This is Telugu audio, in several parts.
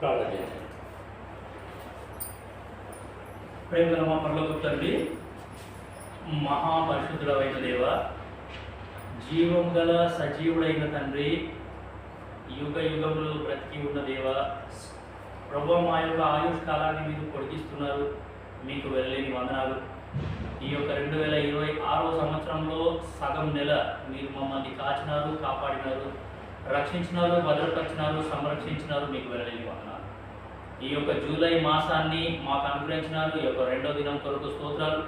ప్రార్థన చేయండి. ప్రేమగల మా పరలోక తండ్రి, మహాపరిశుద్ధుడైన దేవ, జీవం గల సజీవుడైన తండ్రి, యుగ యుగములు బ్రతికి ఉన్న దేవ, ప్రభు మా యొక్క ఆయుష్ కాలాన్ని మీరు పొడిగిస్తున్నారు. మీకు వెళ్ళలేని వందనాలు. ఈ యొక్క 2026వ సంవత్సరంలో సగం నెల మీరు మమ్మల్ని కాచినారు, కాపాడినారు, రక్షించినారు, భద్రపరిచినారు, సంరక్షించినారు. మీకు వెళ్ళలేని వందనాలు. ఈ యొక్క జూలై మాసాన్ని మాకు అనుగ్రహించినారు. ఈ యొక్క 2వ దినం కొరకు స్తోత్రాలు.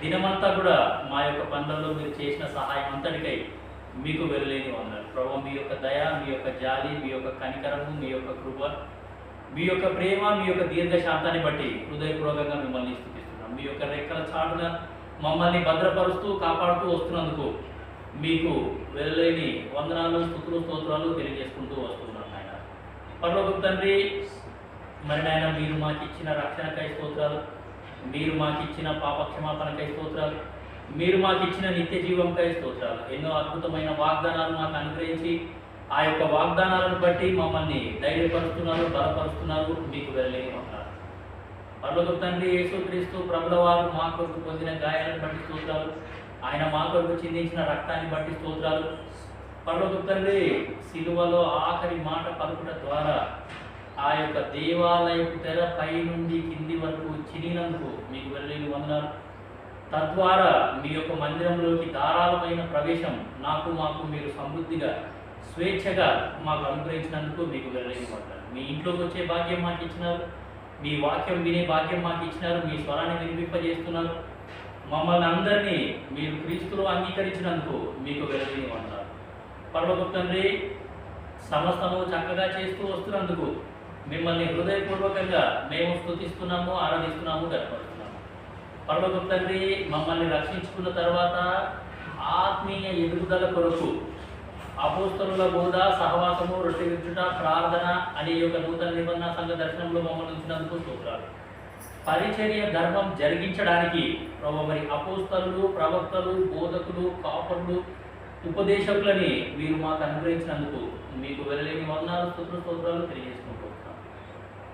దినమంతా కూడా మా యొక్క పనులలో మీరు చేసిన సహాయం అంతటికై మీకు వెళ్ళలేని వందనాలు. ప్రభు మీ యొక్క దయ, మీ యొక్క జాలి, మీ యొక్క కనికరము, మీ యొక్క కృప, మీ యొక్క ప్రేమ, మీ యొక్క దీర్ఘశాంతాన్ని బట్టి హృదయపూర్వకంగా మిమ్మల్ని స్తుతిస్తున్నాం. మీ యొక్క రెక్కల చాటున మమ్మల్ని భద్రపరుస్తూ కాపాడుతూ వస్తున్నందుకు మీకు వెళ్ళలేని వందనాలు, స్తుతులు, స్తోత్రాలు తెలియజేసుకుంటూ వస్తున్నాం. ఆయన పరలోక తండ్రి, మరి నాయన మీరు మాకు ఇచ్చిన రక్షణకై స్తోత్రాలు, మీరు మాకు ఇచ్చిన పాపక్షమాపణకై స్తోత్రాలు, మీరు మాకు ఇచ్చిన నిత్య జీవంకై స్తోత్రాలు. ఎన్నో అద్భుతమైన వాగ్దానాలు మాకు అనుగ్రహించి ఆ యొక్క వాగ్దానాలను బట్టి మమ్మల్ని ధైర్యపరుస్తున్నారు, బలపరుస్తున్నారు. మీకు వెళ్ళలేని వందనాలు. పరలోక తండ్రి, యేసుక్రీస్తు ప్రభుల వారు మా కొరకు పొందిన గాయాలను బట్టి స్తోత్రాలు, ఆయన మా కొరకు చిందించిన రక్తాన్ని బట్టి స్తోత్రాలు. పరలోక తండ్రి, సిలువలో ఆఖరి మాట పలుకుట ద్వారా ఆ యొక్క దేవాలయపు తెర పై నుండి కింది వరకు చినినందుకు మీకు వెళ్ళలేని వందనాలు. తద్వారా మీ యొక్క మందిరంలోకి ధారాళమైన ప్రవేశం మాకు మీరు సమృద్ధిగా స్వేచ్ఛగా మాకు అనుగ్రహించినందుకు మీకు వెళ్ళలేని వందనాలు. మీ ఇంట్లోకి వచ్చే భాగ్యం మాకు ఇచ్చినారు, మీ వాక్యం వినే భాగ్యం మాకు ఇచ్చినారు, మీ స్వరాన్ని వినిపింపజేస్తున్నారు. మమ్మల్ని అందరినీ మీరు క్రీస్తులో అంగీకరించినందుకు మీకు వెళ్ళలేని వందనాలు. పరలోక తండ్రి, సమస్తము చక్కగా చేస్తూ వస్తున్నందుకు మిమ్మల్ని హృదయపూర్వకంగా మేము స్తుతిస్తున్నాము, ఆరాధిస్తున్నాము, గర్వపడుతున్నాము. పరలోక తండ్రి, మమ్మల్ని రక్షించుకున్న తర్వాత ఆత్మీయ ఎదుగుదల కొరకు అపోస్తలుల బోధ, సహవాసము, రొట్టె విరుచుట, ప్రార్థన అనే యొక్క నూతన నిబంధన సంఘ దర్శనంలో మమ్మల్ని ఉంచినందుకు స్తోత్రాలు. పరిచర్య ధర్మం జరిగించడానికి ప్రభు మరి అపోస్తలులు, ప్రవక్తలు, బోధకులు, కాపరులు, ఉపదేశకులని మీరు మాకు అనుగ్రహించినందుకు మీకు వెళ్ళలేని వందనాలు, స్తోత్రాలు తెలియజేసుకుంటూ వస్తున్నాం.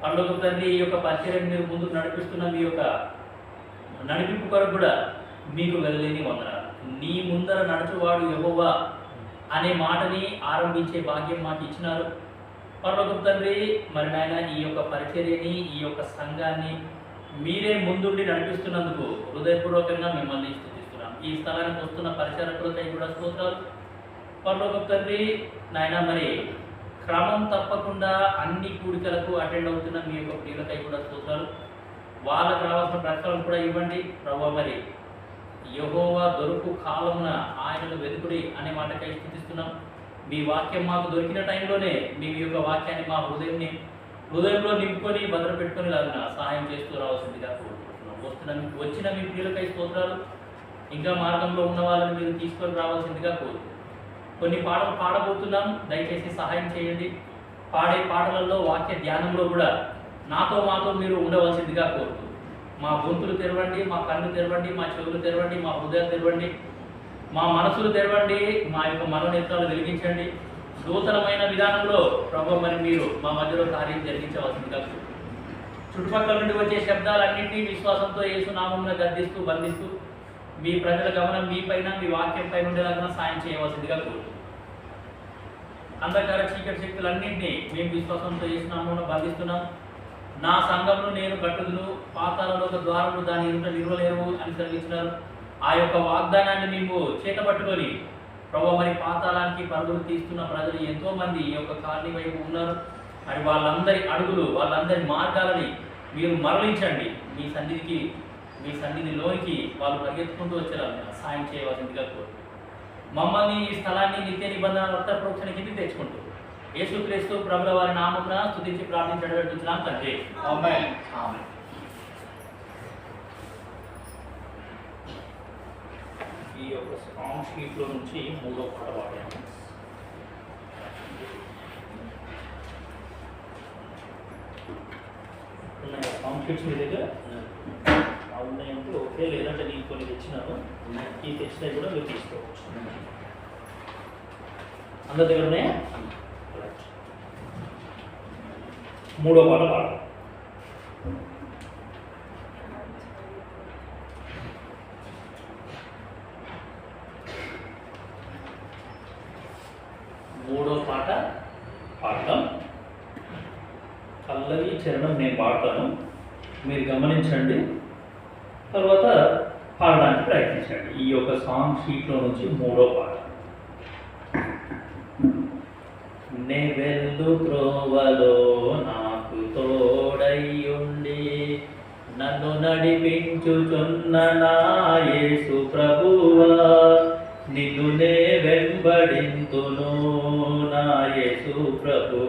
పరలోక తండ్రి, ఈ యొక్క పరిచర్యను మీరు ముందుకు నడిపిస్తున్న మీ యొక్క నడిపింపు కొరకు కూడా మీకు వెళ్ళలేని వందనాలు. నీ ముందర నడుచువాడు యెహోవా అనే మాటని ఆరంభించే భాగ్యం మాకు ఇచ్చినారు. పరలోక తండ్రి, మరి నాయన ఈ యొక్క పరిచర్యని, ఈ యొక్క సంఘాన్ని మీరే ముందుండి నడిపిస్తున్నందుకు హృదయపూర్వకంగా మిమ్మల్ని స్తుతిస్తున్నాం. ఈ స్థలానికి వస్తున్న పరిచారకులకై కూడా స్తోత్రాలు. పరలోక తండ్రి, నాయన మరి క్రమం తప్పకుండా అన్ని కూడికలకు అటెండ్ అవుతున్న మీ యొక్క ప్రియులకై కూడా స్తోత్రాలు. వాళ్ళకు రావాల్సిన ప్రశ్నలు కూడా ఇవ్వండి ప్రభు. మరి యెహోవా దొరుకు కాలమున ఆయనను వెతుకుడి అనే మాటకై స్తుతిస్తున్నాం. మీ వాక్యం మాకు దొరికిన టైంలోనే మీ యొక్క వాక్యాన్ని మా హృదయంలో నింపుకొని భద్రపెట్టుకొని లాగా సహాయం చేస్తూ రావాల్సిందిగా కోరుకుంటున్నాం. వచ్చిన మీ ప్రియులకై స్తోత్రాలు. ఇంకా మార్గంలో ఉన్న వాళ్ళని మీరు తీసుకొని రావాల్సిందిగా కోరుకుంటున్నాం. కొన్ని పాటలు పాడబోతున్నాం, దయచేసి సహాయం చేయండి. పాడే పాటలలో వాక్య ధ్యానంలో కూడా మాతో మీరు ఉండవలసిందిగా కోరుకుంటున్నాం. మా గొంతులు తెరవండి, మా కళ్ళు తెరవండి, మా చెవులు తెరవండి, మా హృదయాలు తెరవండి, మా మనసులు తెరవండి, మా యొక్క మనోనేత్రాలు వెలిగించండి. నూతనమైన విధానంలో ప్రభు మరి మీరు మా మధ్యలో కార్యం జరిగించవలసిందిగా చుట్టుపక్కల నుండి వచ్చే శబ్దాలన్నింటినీ విశ్వాసంతో యేసు నామమున గద్దిస్తూ బంధిస్తూ మీ ప్రజల గమనం మీ పైన, మీ వాక్యం పైన ఉండేలాగా సాయం చేయవలసిందిగా కోరుతున్నాం. అంధకార చీకటి శక్తులన్నింటినీ మేము విశ్వాసంతో యేసు నామమున బంధిస్తున్నాం. నా సంఘమును నేను కట్టుదును, పాతాళంలో ద్వారములు దాని ఎదుట నిలవలేవు అని సెలవిచ్చినారు. ఆ యొక్క వాగ్దానాన్ని మేము చేతపట్టుకొని ప్రభు మరి పాతాళానికి పరుగులు తీస్తున్న ప్రజలు ఎంతోమంది ఈ యొక్క కాలనీ వైపు ఉన్నారు. మరి వాళ్ళందరి అడుగులు, వాళ్ళందరి మార్గాలని మీరు మరలించండి. మీ సన్నిధిలోనికి వాళ్ళు పరిగెత్తుకుంటూ వచ్చేలా సాయం చేయవలసిందిగా కోరుతున్నాం. మమ్మల్ని ఈ స్థలాన్ని నిత్య నిబంధన రక్త ప్రోక్షణ కింద తెచ్చుకుంటూ యేసుక్రీస్తు ప్రభుల వారి నామమున స్తుతించి ప్రార్థించడం తండ్రి. ఆమేన్. ఆమేన్. ఈ యొక్క సాంగ్ షీట్లో నుంచి 3వ పాట పాడాము. సాంగ్ షీట్స్ మీ దగ్గర ఉన్నాయంటే ఓకే, లేదంటే నేను కొన్ని తెచ్చినాను. ఈ తెచ్చినవి కూడా మీరు తీసుకోవచ్చు. అందరి దగ్గర ఉన్నాయా? మూడో పాట పాడదాం. మూడో పాట పాడతాం. పల్లవి చరణం నేను పాడతాను, మీరు గమనించండి, తర్వాత పాడడానికి ప్రయత్నించండి. ఈ యొక్క సాంగ్ షీట్లో నుంచి మూడో పాట. నే వెళ్ళు త్రోవలో నాకు తోడయ్యుండి నన్ను నడిపించుచున్న నా యేసు ప్రభువా, నిన్ను నే వెంబడింతును నా యేసు ప్రభు,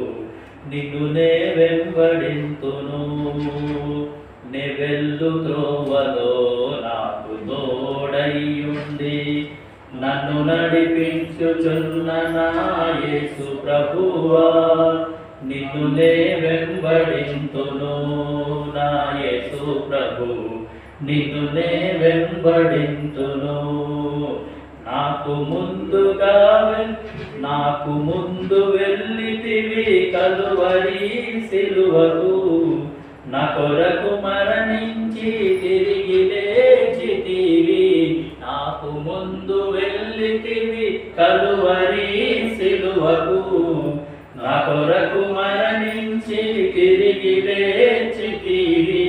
నిన్ను నే వెంబడింతును. నే వెళ్ళు త్రోవలో నాకు తోడయ్యుండి నన్ను నడిపించుచున్న నా యేసు ప్రభువా, నిన్ను నే వెంబడింతును నా యేసు ప్రభు, నిన్ను నే వెంబడింతును. నాకు ముందు వెళ్ళితివి కలువరి సిలువకు, నా కొరకు మరణించి తిరిగి లేచితివి. నాకు ముందు వెళ్ళితివి కలువరి సిలువకు, నా కొరకు మరణించి తిరిగి లేచితివి.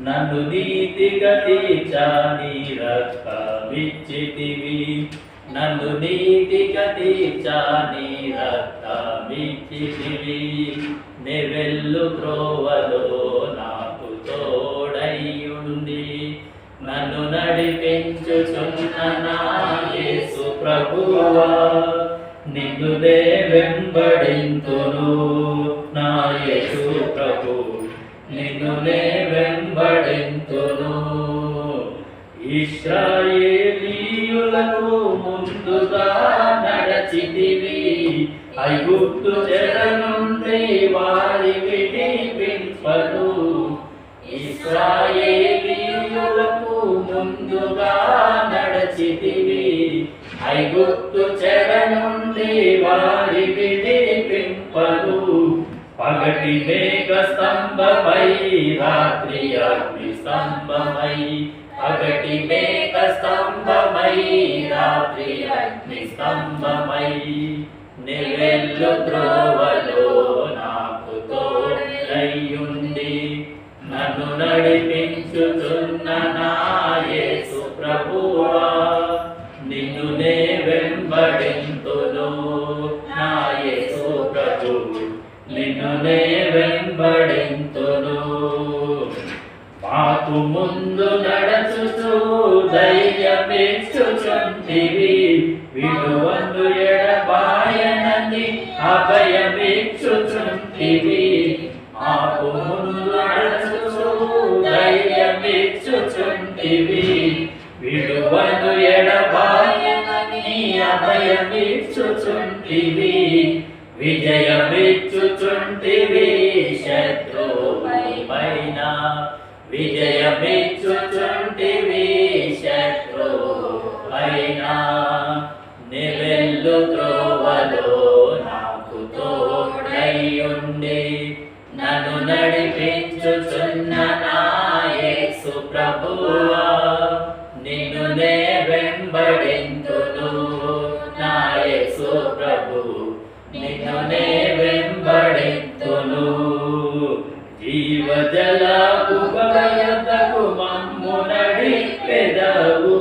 నన్ను నీతిగా తీర్చాని రక్తమిచ్చితివి, నన్ను నీతిగా తీర్చాని రక్తమిచ్చితివి. నే వెళ్ళు త్రోవలో నాకు తోడయ్యుండి నన్ను నడిపించుచున్న నా యేసు ప్రభువా, నిన్ను నే వెంబడింతును నా యేసు ప్రభు, నిన్ను నే వెంబడింతును. ఇశ్రాయేలీయులకు ముందుగా నడచితివి, ఐగుప్తు చెర నుండి వారి విడిపింపను. ఇశ్రాయేలీయులకు ముందుగా నడచితివి, ఐగుప్తు చెర నుండి వారి విడిపింపను. పగటి మేఘ స్తంభమై రాత్రి అగ్ని స్తంభమై, పగటి మేఘ స్తంభమై రాత్రి అగ్ని స్తంభమై. నే వెళ్ళు త్రోవలో నాకు తోడయ్యుండి నన్ను నడిపించుచున్న నా యేసు ప్రభువా, నిన్ను నే వెంబడింతును నా యేసు ప్రభు, నిన్ను నే వెంబడింతును. మాకు ముందు నడచుచు ధైర్యమిచ్చుచుంటివి, విడువను ఎడబాయనని అభయమిచ్చుచుంటివి. మాకు ముందు నడచుచు ధైర్యమిచ్చుచుంటివి, విడువను ఎడబాయనని అభయమిచ్చుచుంటివి. విజయమిచ్చుచుంటివి శత్రువుపై పైన, విజయమిచ్చుచుంటివి శత్రువుపైన. నే వెళ్ళు త్రోవలో నాకు తోడయ్యుండి నన్ను నడిపించుచున్న నా యేసు ప్రభువా, నిన్ను నే వెంబడింతును నా యేసు ప్రభు, నిన్ను నే వెంబడింతును. జీవజల ఉపయతకు మమ్ము నడిపెదవు,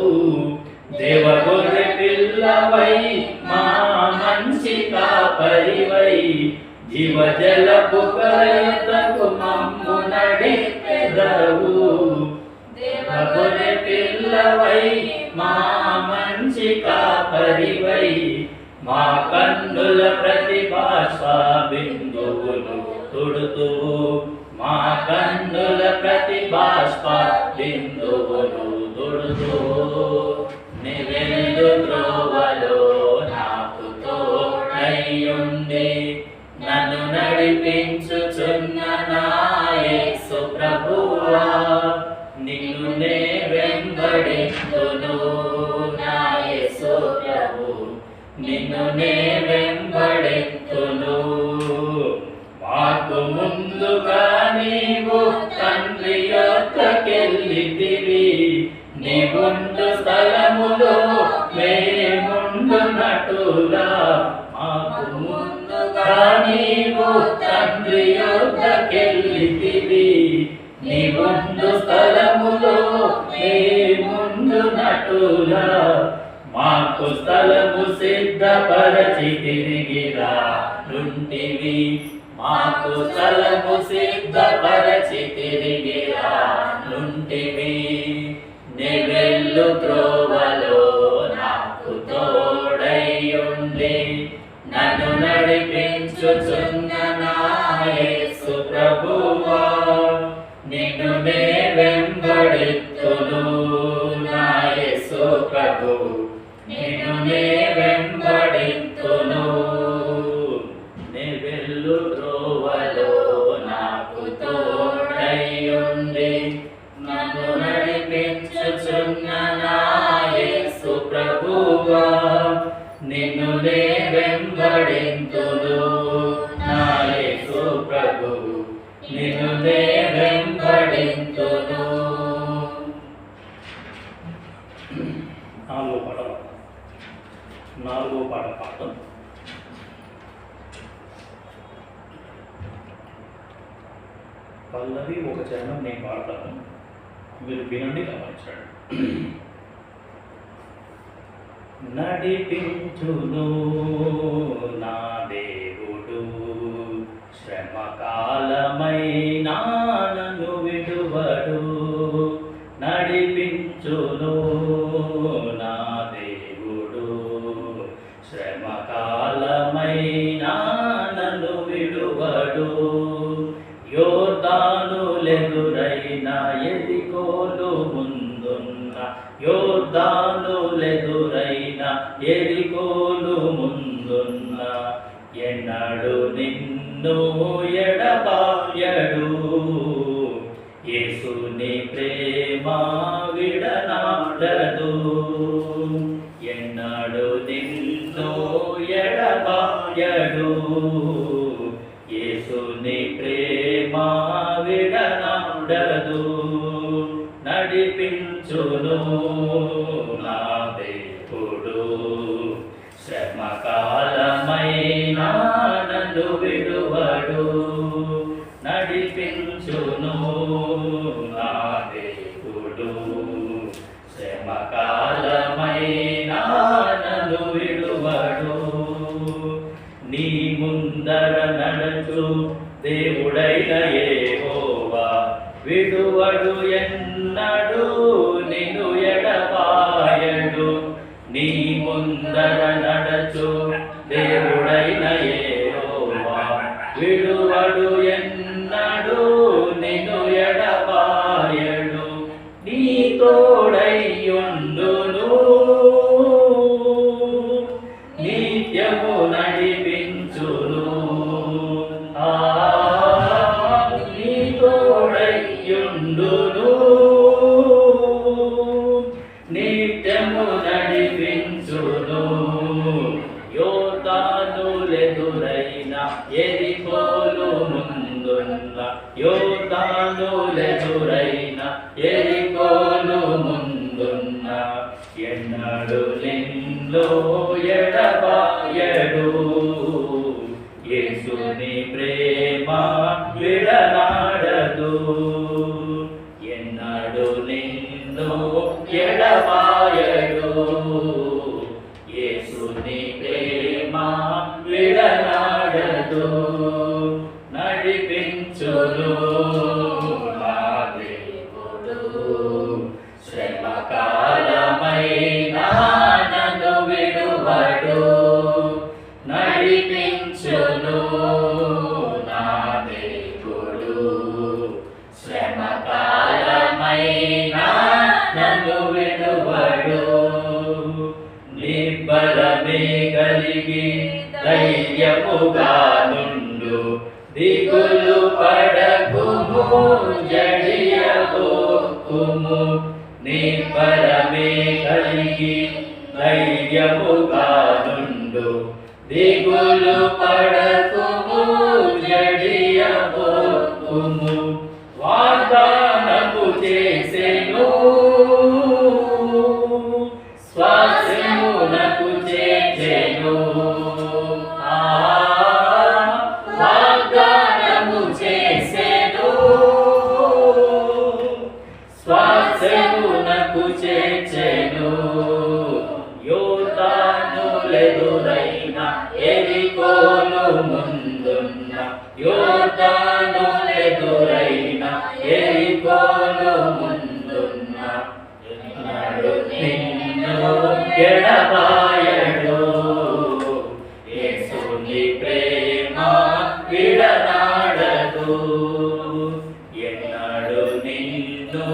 దేవగొర్రె పిల్లవై మా మంచి కాపరివై. జీవజల ఉపయతకు మమ్ము నడిపెదవు, దేవగొర్రె పిల్లవై మా మంచి కాపరివై. మా కన్నుల ప్రతిభాష బిందువులు తుడుతూ, మా కన్నుల ప్రతిభాష బిందువులు తుడుతూ. నే వెళ్ళు త్రోవలో నాకు తోడయ్యుండి నన్ను నడిపించుచున్న నా యేసు ప్రభువా, నిన్ను నే వెంబడింతును నా యేసు ప్రభు, నిన్ను నే వెంబడింతును. మాకు ముందు మాకు స్థలము సిద్ధపరచి తిరిగిరా నుంటివి, మాకు స్థలము సిద్ధపరచి తిరిగిరా నుంటివి. నీ వెళ్ళు త్రోవలో నాకు తోడైయుండి నన్ను నడిపించుచున్న నా యేసు ప్రభువా, నిన్ను నే వెంబడిత్తును నా యేసు ప్రభువు, నిన్ను నే వెంబడిత్తును. నీ వెళ్ళు త్రోవలో నాకు తోడైయుండి నన్ను నడిపించుచున్న నా యేసు ప్రభువా, నిన్ను నే వెంబడింతును నా యేసు ప్రభువు, నిన్ను నే వెంబడింతును. నాలుగో పాట పాడతాం. పల్లవి ఒక చరణం నేను పాడతాను, మీరు వినండి, గమనించండి. నడిపించును నా దేవుడు శ్రమకాలమైనా నన్ను విడువడు, నడిపించును నా దేవుడు శ్రమకాలమైనా నన్ను విడువడు. యోర్దానులెదురైన ఎరికోలు ముందున్న, యోర్దానులెదురైన ఎరికోలు ముందున్న, ఎన్నడు నిన్ను ఎడబాయడు, యేసుని ప్రేమ విడనాడదు. ఎన్నడు నిన్ను ఎడబాయడు, యేసుని ప్రేమ విడనాడదు. నడిపించును నా దేవుడు శ్రమకాలమైనా నన్ను విడువడు, నడిపించును నా దేవుడు శ్రమకాలమైనా నన్ను విడువడు. నీ ముందర నడచు దేవుడైన యెహోవా, విడువడు ఎన్నడు నిన్ను ఎడబాయడు. నీ ముందర నడచు దేవుడైన యెహోవా, విడువడు ఎన్నడు నిన్ను ఎడబాయడు. నీ తోడైయుండును నిత్యము నడిపించును, నీ తోడైయుండును నిత్యము నడిపించును. యోర్దానులెదురైన ఎరికోలు ముందున్న, యోర్దానులెదురైన ఎరికోలు ముందున్న, ఎన్నడు నిన్ను ఎడబాయడు, యేసుని ప్రేమ విడనాడదు. ఎన్నడు నిన్ను ఎడబాయడు, యేసుని ప్రేమ విడనాడదు. నడిపించును నా దేవుడు శ్రమకాలమైనా నన్ను విడువడు, నడిపించును నా దేవుడు శ్రమకాలమైనా నన్ను విడువడు. నిబ్బరమే కలిగి ధైర్యముగా నుండు, దిగులు పడకుము జడియబోకుము. నిబ్బరమే కలిగి ధైర్యముగా నుండు, దిగులు పడకుము జడియబోకుము. వాగ్దానము చేసెను స్వాస్యమునకు చేర్చెను, వాగ్దానము చేసెను స్వాస్యమునకు చేర్చెను. యోర్దానులెదురైన యోర్దానులెదురైన ఎరికోను ముందున్న యోర్దానులెదురైన ఎరికోను ముందున్న ఎన్నడు నిన్ను ఎడబాయడు యేసుని ప్రేమ విడనాడదు ఎన్నడు నిన్ను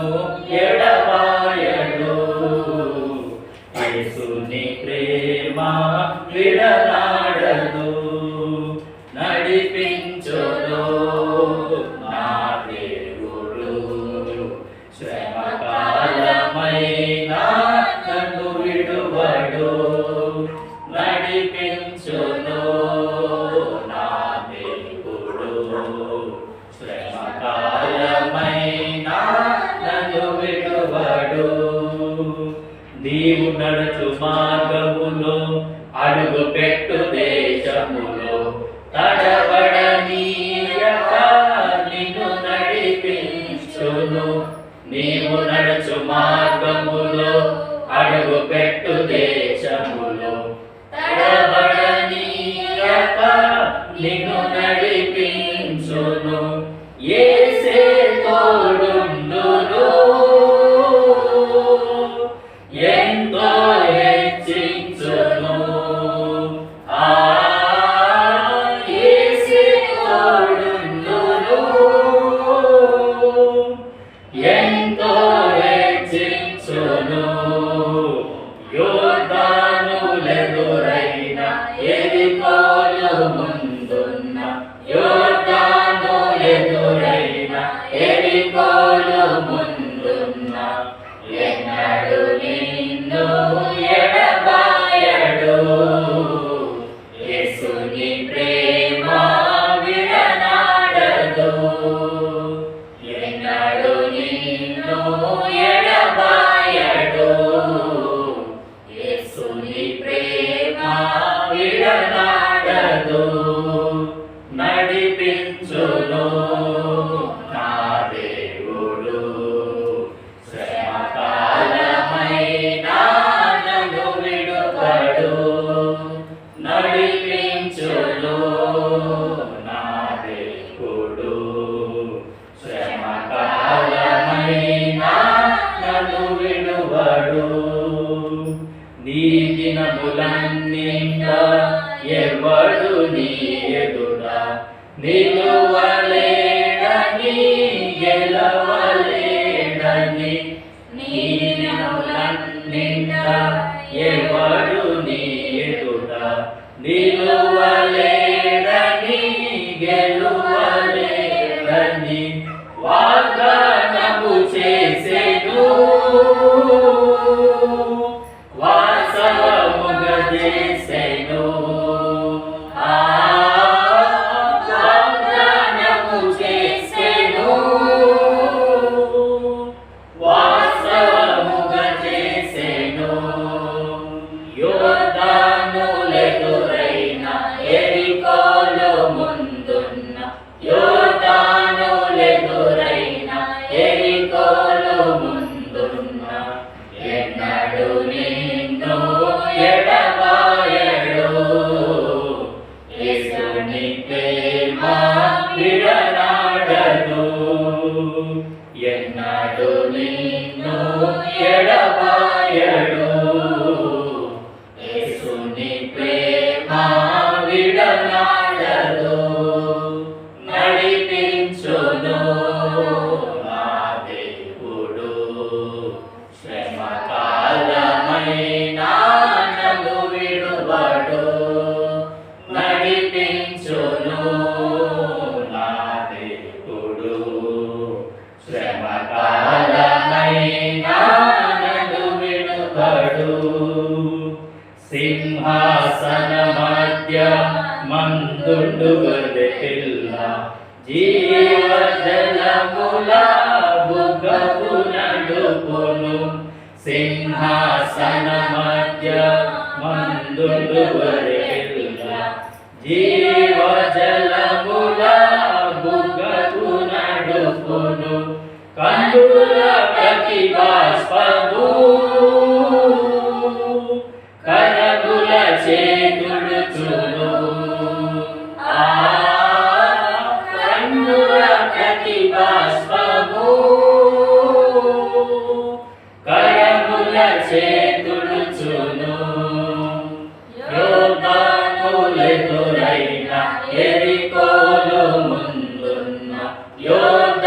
ఎడబాయడు యేసుని ప్రేమ విడనాడదు నడిపించును నా దేవుడు శ్రమకాలమైన నన్ను విడువడు నడిపించును నా దేవుడు శ్రమకాలమైన నన్ను విడువడు నీవు నడుచు మార్గములో అడుగు పెట్టు దేశములో తడబడనీయక నిన్ను నడిపించును నీవు నడుచు మార్గములో అడుగు పెట్టు దేశములో తడబడనీయక నిన్ను నడిపించును యేసే తోడుండును ఎంతో హెచ్చించును యేసే తోడుండును ఎంతో హెచ్చించును యోర్దానులెదురైన ఎరికోను ముందున్న యోర్దానులెదురైన ఎరికోను ముందున్న ఎన్నడు నిన్ను ఎడబాయడు యేసుని ప్రేమ విడనాడదు ఎన్నడు నిన్ను ఎడబాయడు యేసుని ప్రేమ విడనాడదు నడిపించును నా దేవుడు శ్రమకాలమైన నన్ను విడువడు నడిపించును నా దేవుడు శ్రమకాలమైన నన్ను విడువడు నీ దినములన్నింట ఎవడు నీ ఎదుట నిలువలేడని గెలవలేడని నీ దినములన్నింట ఎవడు నీ ఎదుట నిలువలేడని గెలువలేడని వాగ్దానము చేసెను వాస్తవముగా చేసెను వాగ్దానము చేసెను వాస్తవముగా చేసెను యోర్దానులెదురైన ఎరికోను ముందున్న యోర్దానులెదురైన ఎరికోను ముందున్న ఎన్నడు నిన్ను ఎడబాయడు యేసుని ప్రేమ విడనాడదు ఎన్నడు నిన్ను ఎడబాయడు యేసుని ప్రేమ విడనాడదు నడిపించును నా దేవుడు శ్రమకాలమైన నన్ను విడువడు నడిపించును నా దేవుడు శ్రమకాలమైన నన్ను విడువడు సింహాసన మధ్య మందుండు గొర్రె పిల్ల జీవజలముల బుగ్గకు నడుపును సింహాసన మధ్య మందుండు గొర్రె పిల్ల జీవజలముల బుగ్గకు నడుపును కందుల ప్రతి బాష్పము కర కరముల చేతుడుచును కన్నుల ప్రతి బాష్పము కరముల చేతుడుచును యోర్దానులెదురైన యెరికోను ముందున్న యోర్దానులెదురైన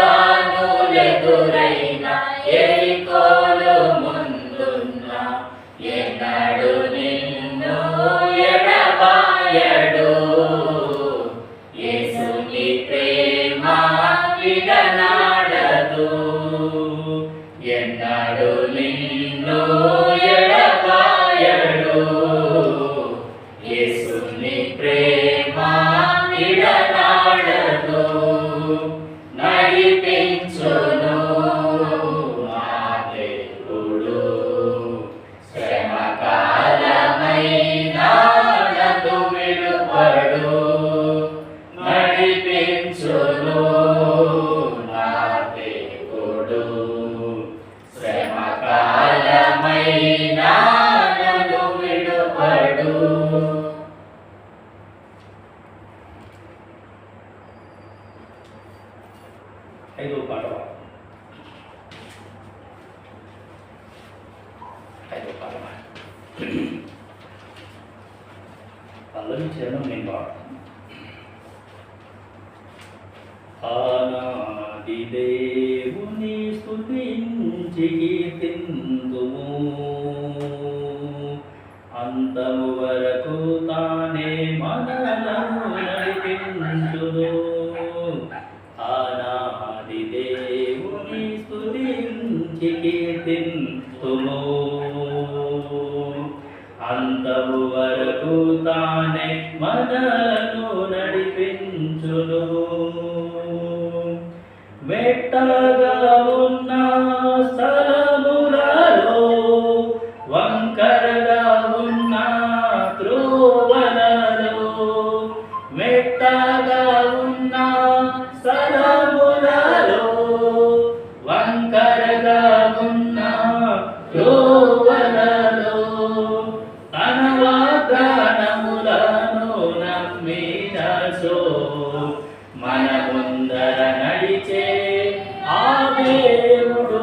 యెరికోను ముందున్న ఎన్నడు నిన్ను ఎడబాయడు యేసుని ప్రేమ విడనాడదు ఎన్నడు నిన్ను ఎడబాయడు యేసుని ప్రేమ విడనాడదు నడిపించును నా దేవుడు శ్రమకాలమైన నన్ను విడువడు నడిపించును నా దేవుడు శ్రమకాలమైన నన్ను విడువడు. ఐదో పాట పల్లవి చరణం నేను పాడుతాను. ఆనాది దేవుని స్తుతించి కీర్తింతుము అంతము వరకు తానే మనలను నడిపించును ఆనాది దేవుని స్తుతించి కీర్తింతుము అంతము వరకు తానే మనలను నడిపించును మెట్టగా ఉన్న స్థలములలో వంకరగా ఉన్న త్రోవలలో మెట్టగా ఉన్న స్థలములలో వంకరగా ఉన్న త్రోవలలో తన వాగ్దానములను నమ్మినచో మన ముందర నడిచే ఆ దేవుడు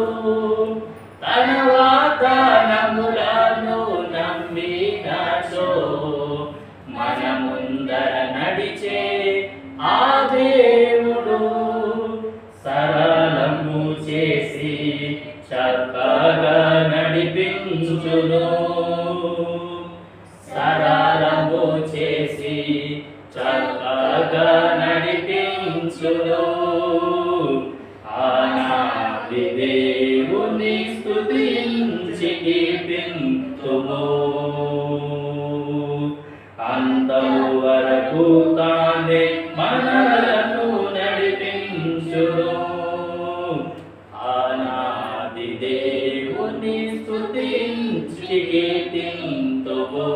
తన వాగ్దానములను నమ్మినచో మన ముందర నడిచే ఆ దేవుడు సరళము చేసి చక్కగా నడిపించును సరళము చేసి చక్కగా నడిపించును ఆనాది దేవుని స్తుతించి కీర్తింతుము అంతము వరకు తానే మనలను నడిపించును ఆనాది దేవుని స్తుతించి కీర్తింతుము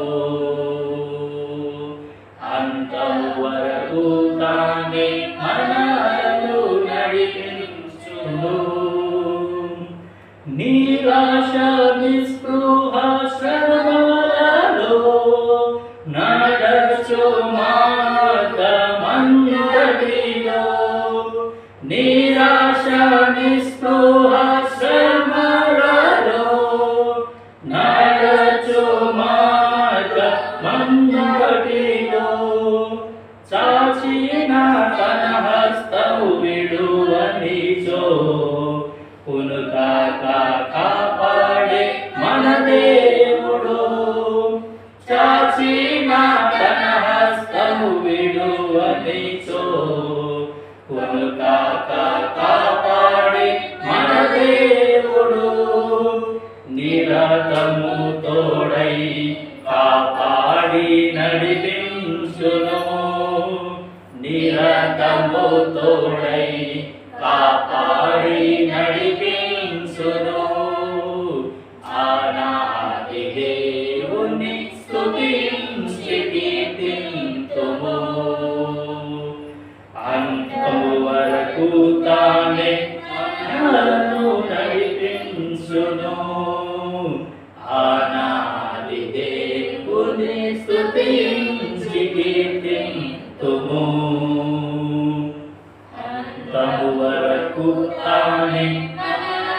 అంతము వరకు తానే మనలను నడిపించును నిరాశ నిస్పృహ శ్రమలలో నడచు మార్గమంతటిలో నిరాశ నిస్పృహ శ్రమలలో నడచు మార్గమంతటిలో చాచిన తన హస్తము విడువనిచో పునుకాక కాపాడే మన దేవుడు చాచిన తన హస్తము విడువనిచో పునుకాక కాపాడే మన దేవుడు నిరతము తోడై కాపాడి నడిపించును నిరతము తోడై కాపాడి నడిపించును ఆనాది దేవుని స్తుతించి కీర్తింతుము అంతము వరకు తానే మనలను నడిపించును ఆనాది దేవుని స్తుతించి కీర్తింతుము. అంతము వరకు తానే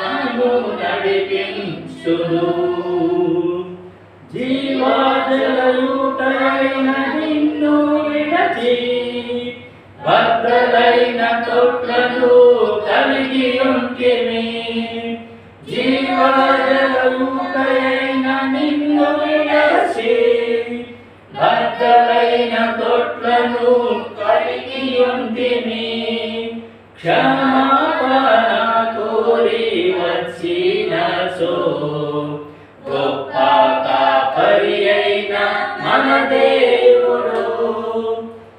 నన్ను నడిపించును. జీవజలయూటైన నిన్ను విడచి బద్దలైన తొట్లను కలిగి ఉంటిమి. జీవజలయూటైన నిన్ను విడచి బద్దలైన తొట్లను కలిగి ఉంటిమి. క్షమాపణ కోరి వచ్చినచో గొప్ప కాపరి అయిన మన దేవుడు.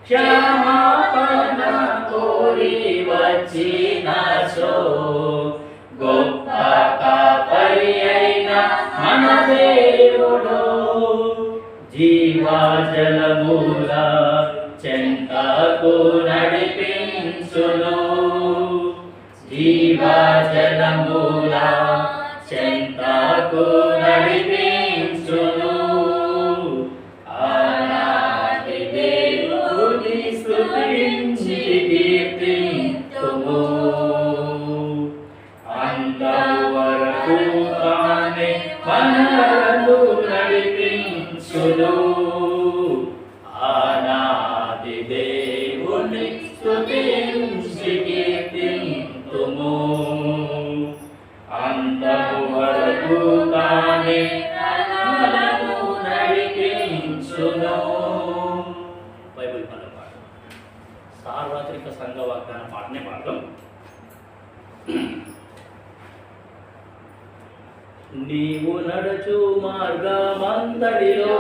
క్షమాపణ కోరి వచ్చినచో గొప్ప కాపరి అయిన మన దేవుడు. జీవజలముల చెంతకు నడిపించును. జీవజలముల చెంతకు నడిపించును. ఆనాటి దేవుని స్తుతించి కీర్తింతుము. అంతవరకు తానే మనలను నడిపించును. ఆనాటి దేవుని స్తుతించి కీర్తింతుము. అంతవరకు తానే మనలను నడిపించును. బైబిల్ పాట సార్వత్రిక సంఘ వాగ్దాన పాటనే పాడదాం. నీవు నడుచు మార్గమంతటిలో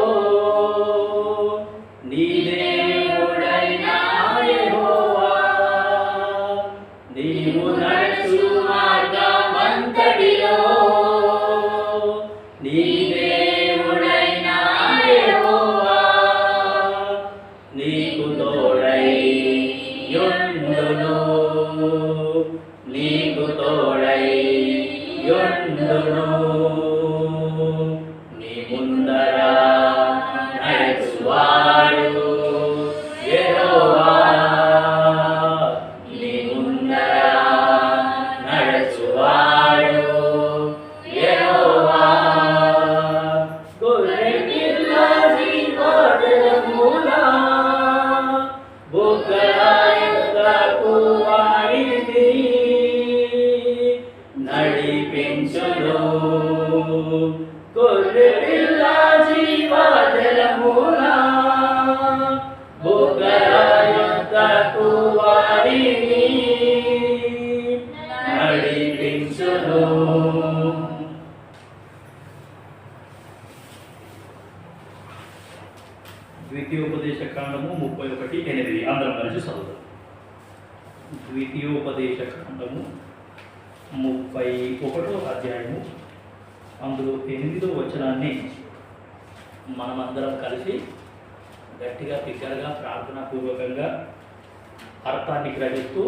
నీ దేవుడైన యెహోవా. నీవు నడుచు మార్గమంతటిలో నీ దేవుడైన యెహోవా నీకు తోడై యుండును. నీకు తోడై యుండును. నీ ముందర నడుచువాడు యెహోవా. నీ ముందర నడుచువాడు యెహోవా. గొర్రెపిల్ల జీవజలముల బుగ్గల యొద్దకు వాడిని నడిపించును. గొర్రెపిల్ల జీవజలముల బుగ్గల యొద్దకు వాడిని నడిపించును. ద్వితీయోపదేశ కాండము 31:8 అందరం కలిసి చదువుతాం. ద్వితీయోపదేశ కాండము 31వ అధ్యాయము అందులో 8వ వచనాన్ని మనమందరం కలిసి గట్టిగా బిగ్గరగా ప్రార్థనాపూర్వకంగా అర్థాన్ని గ్రహిస్తూ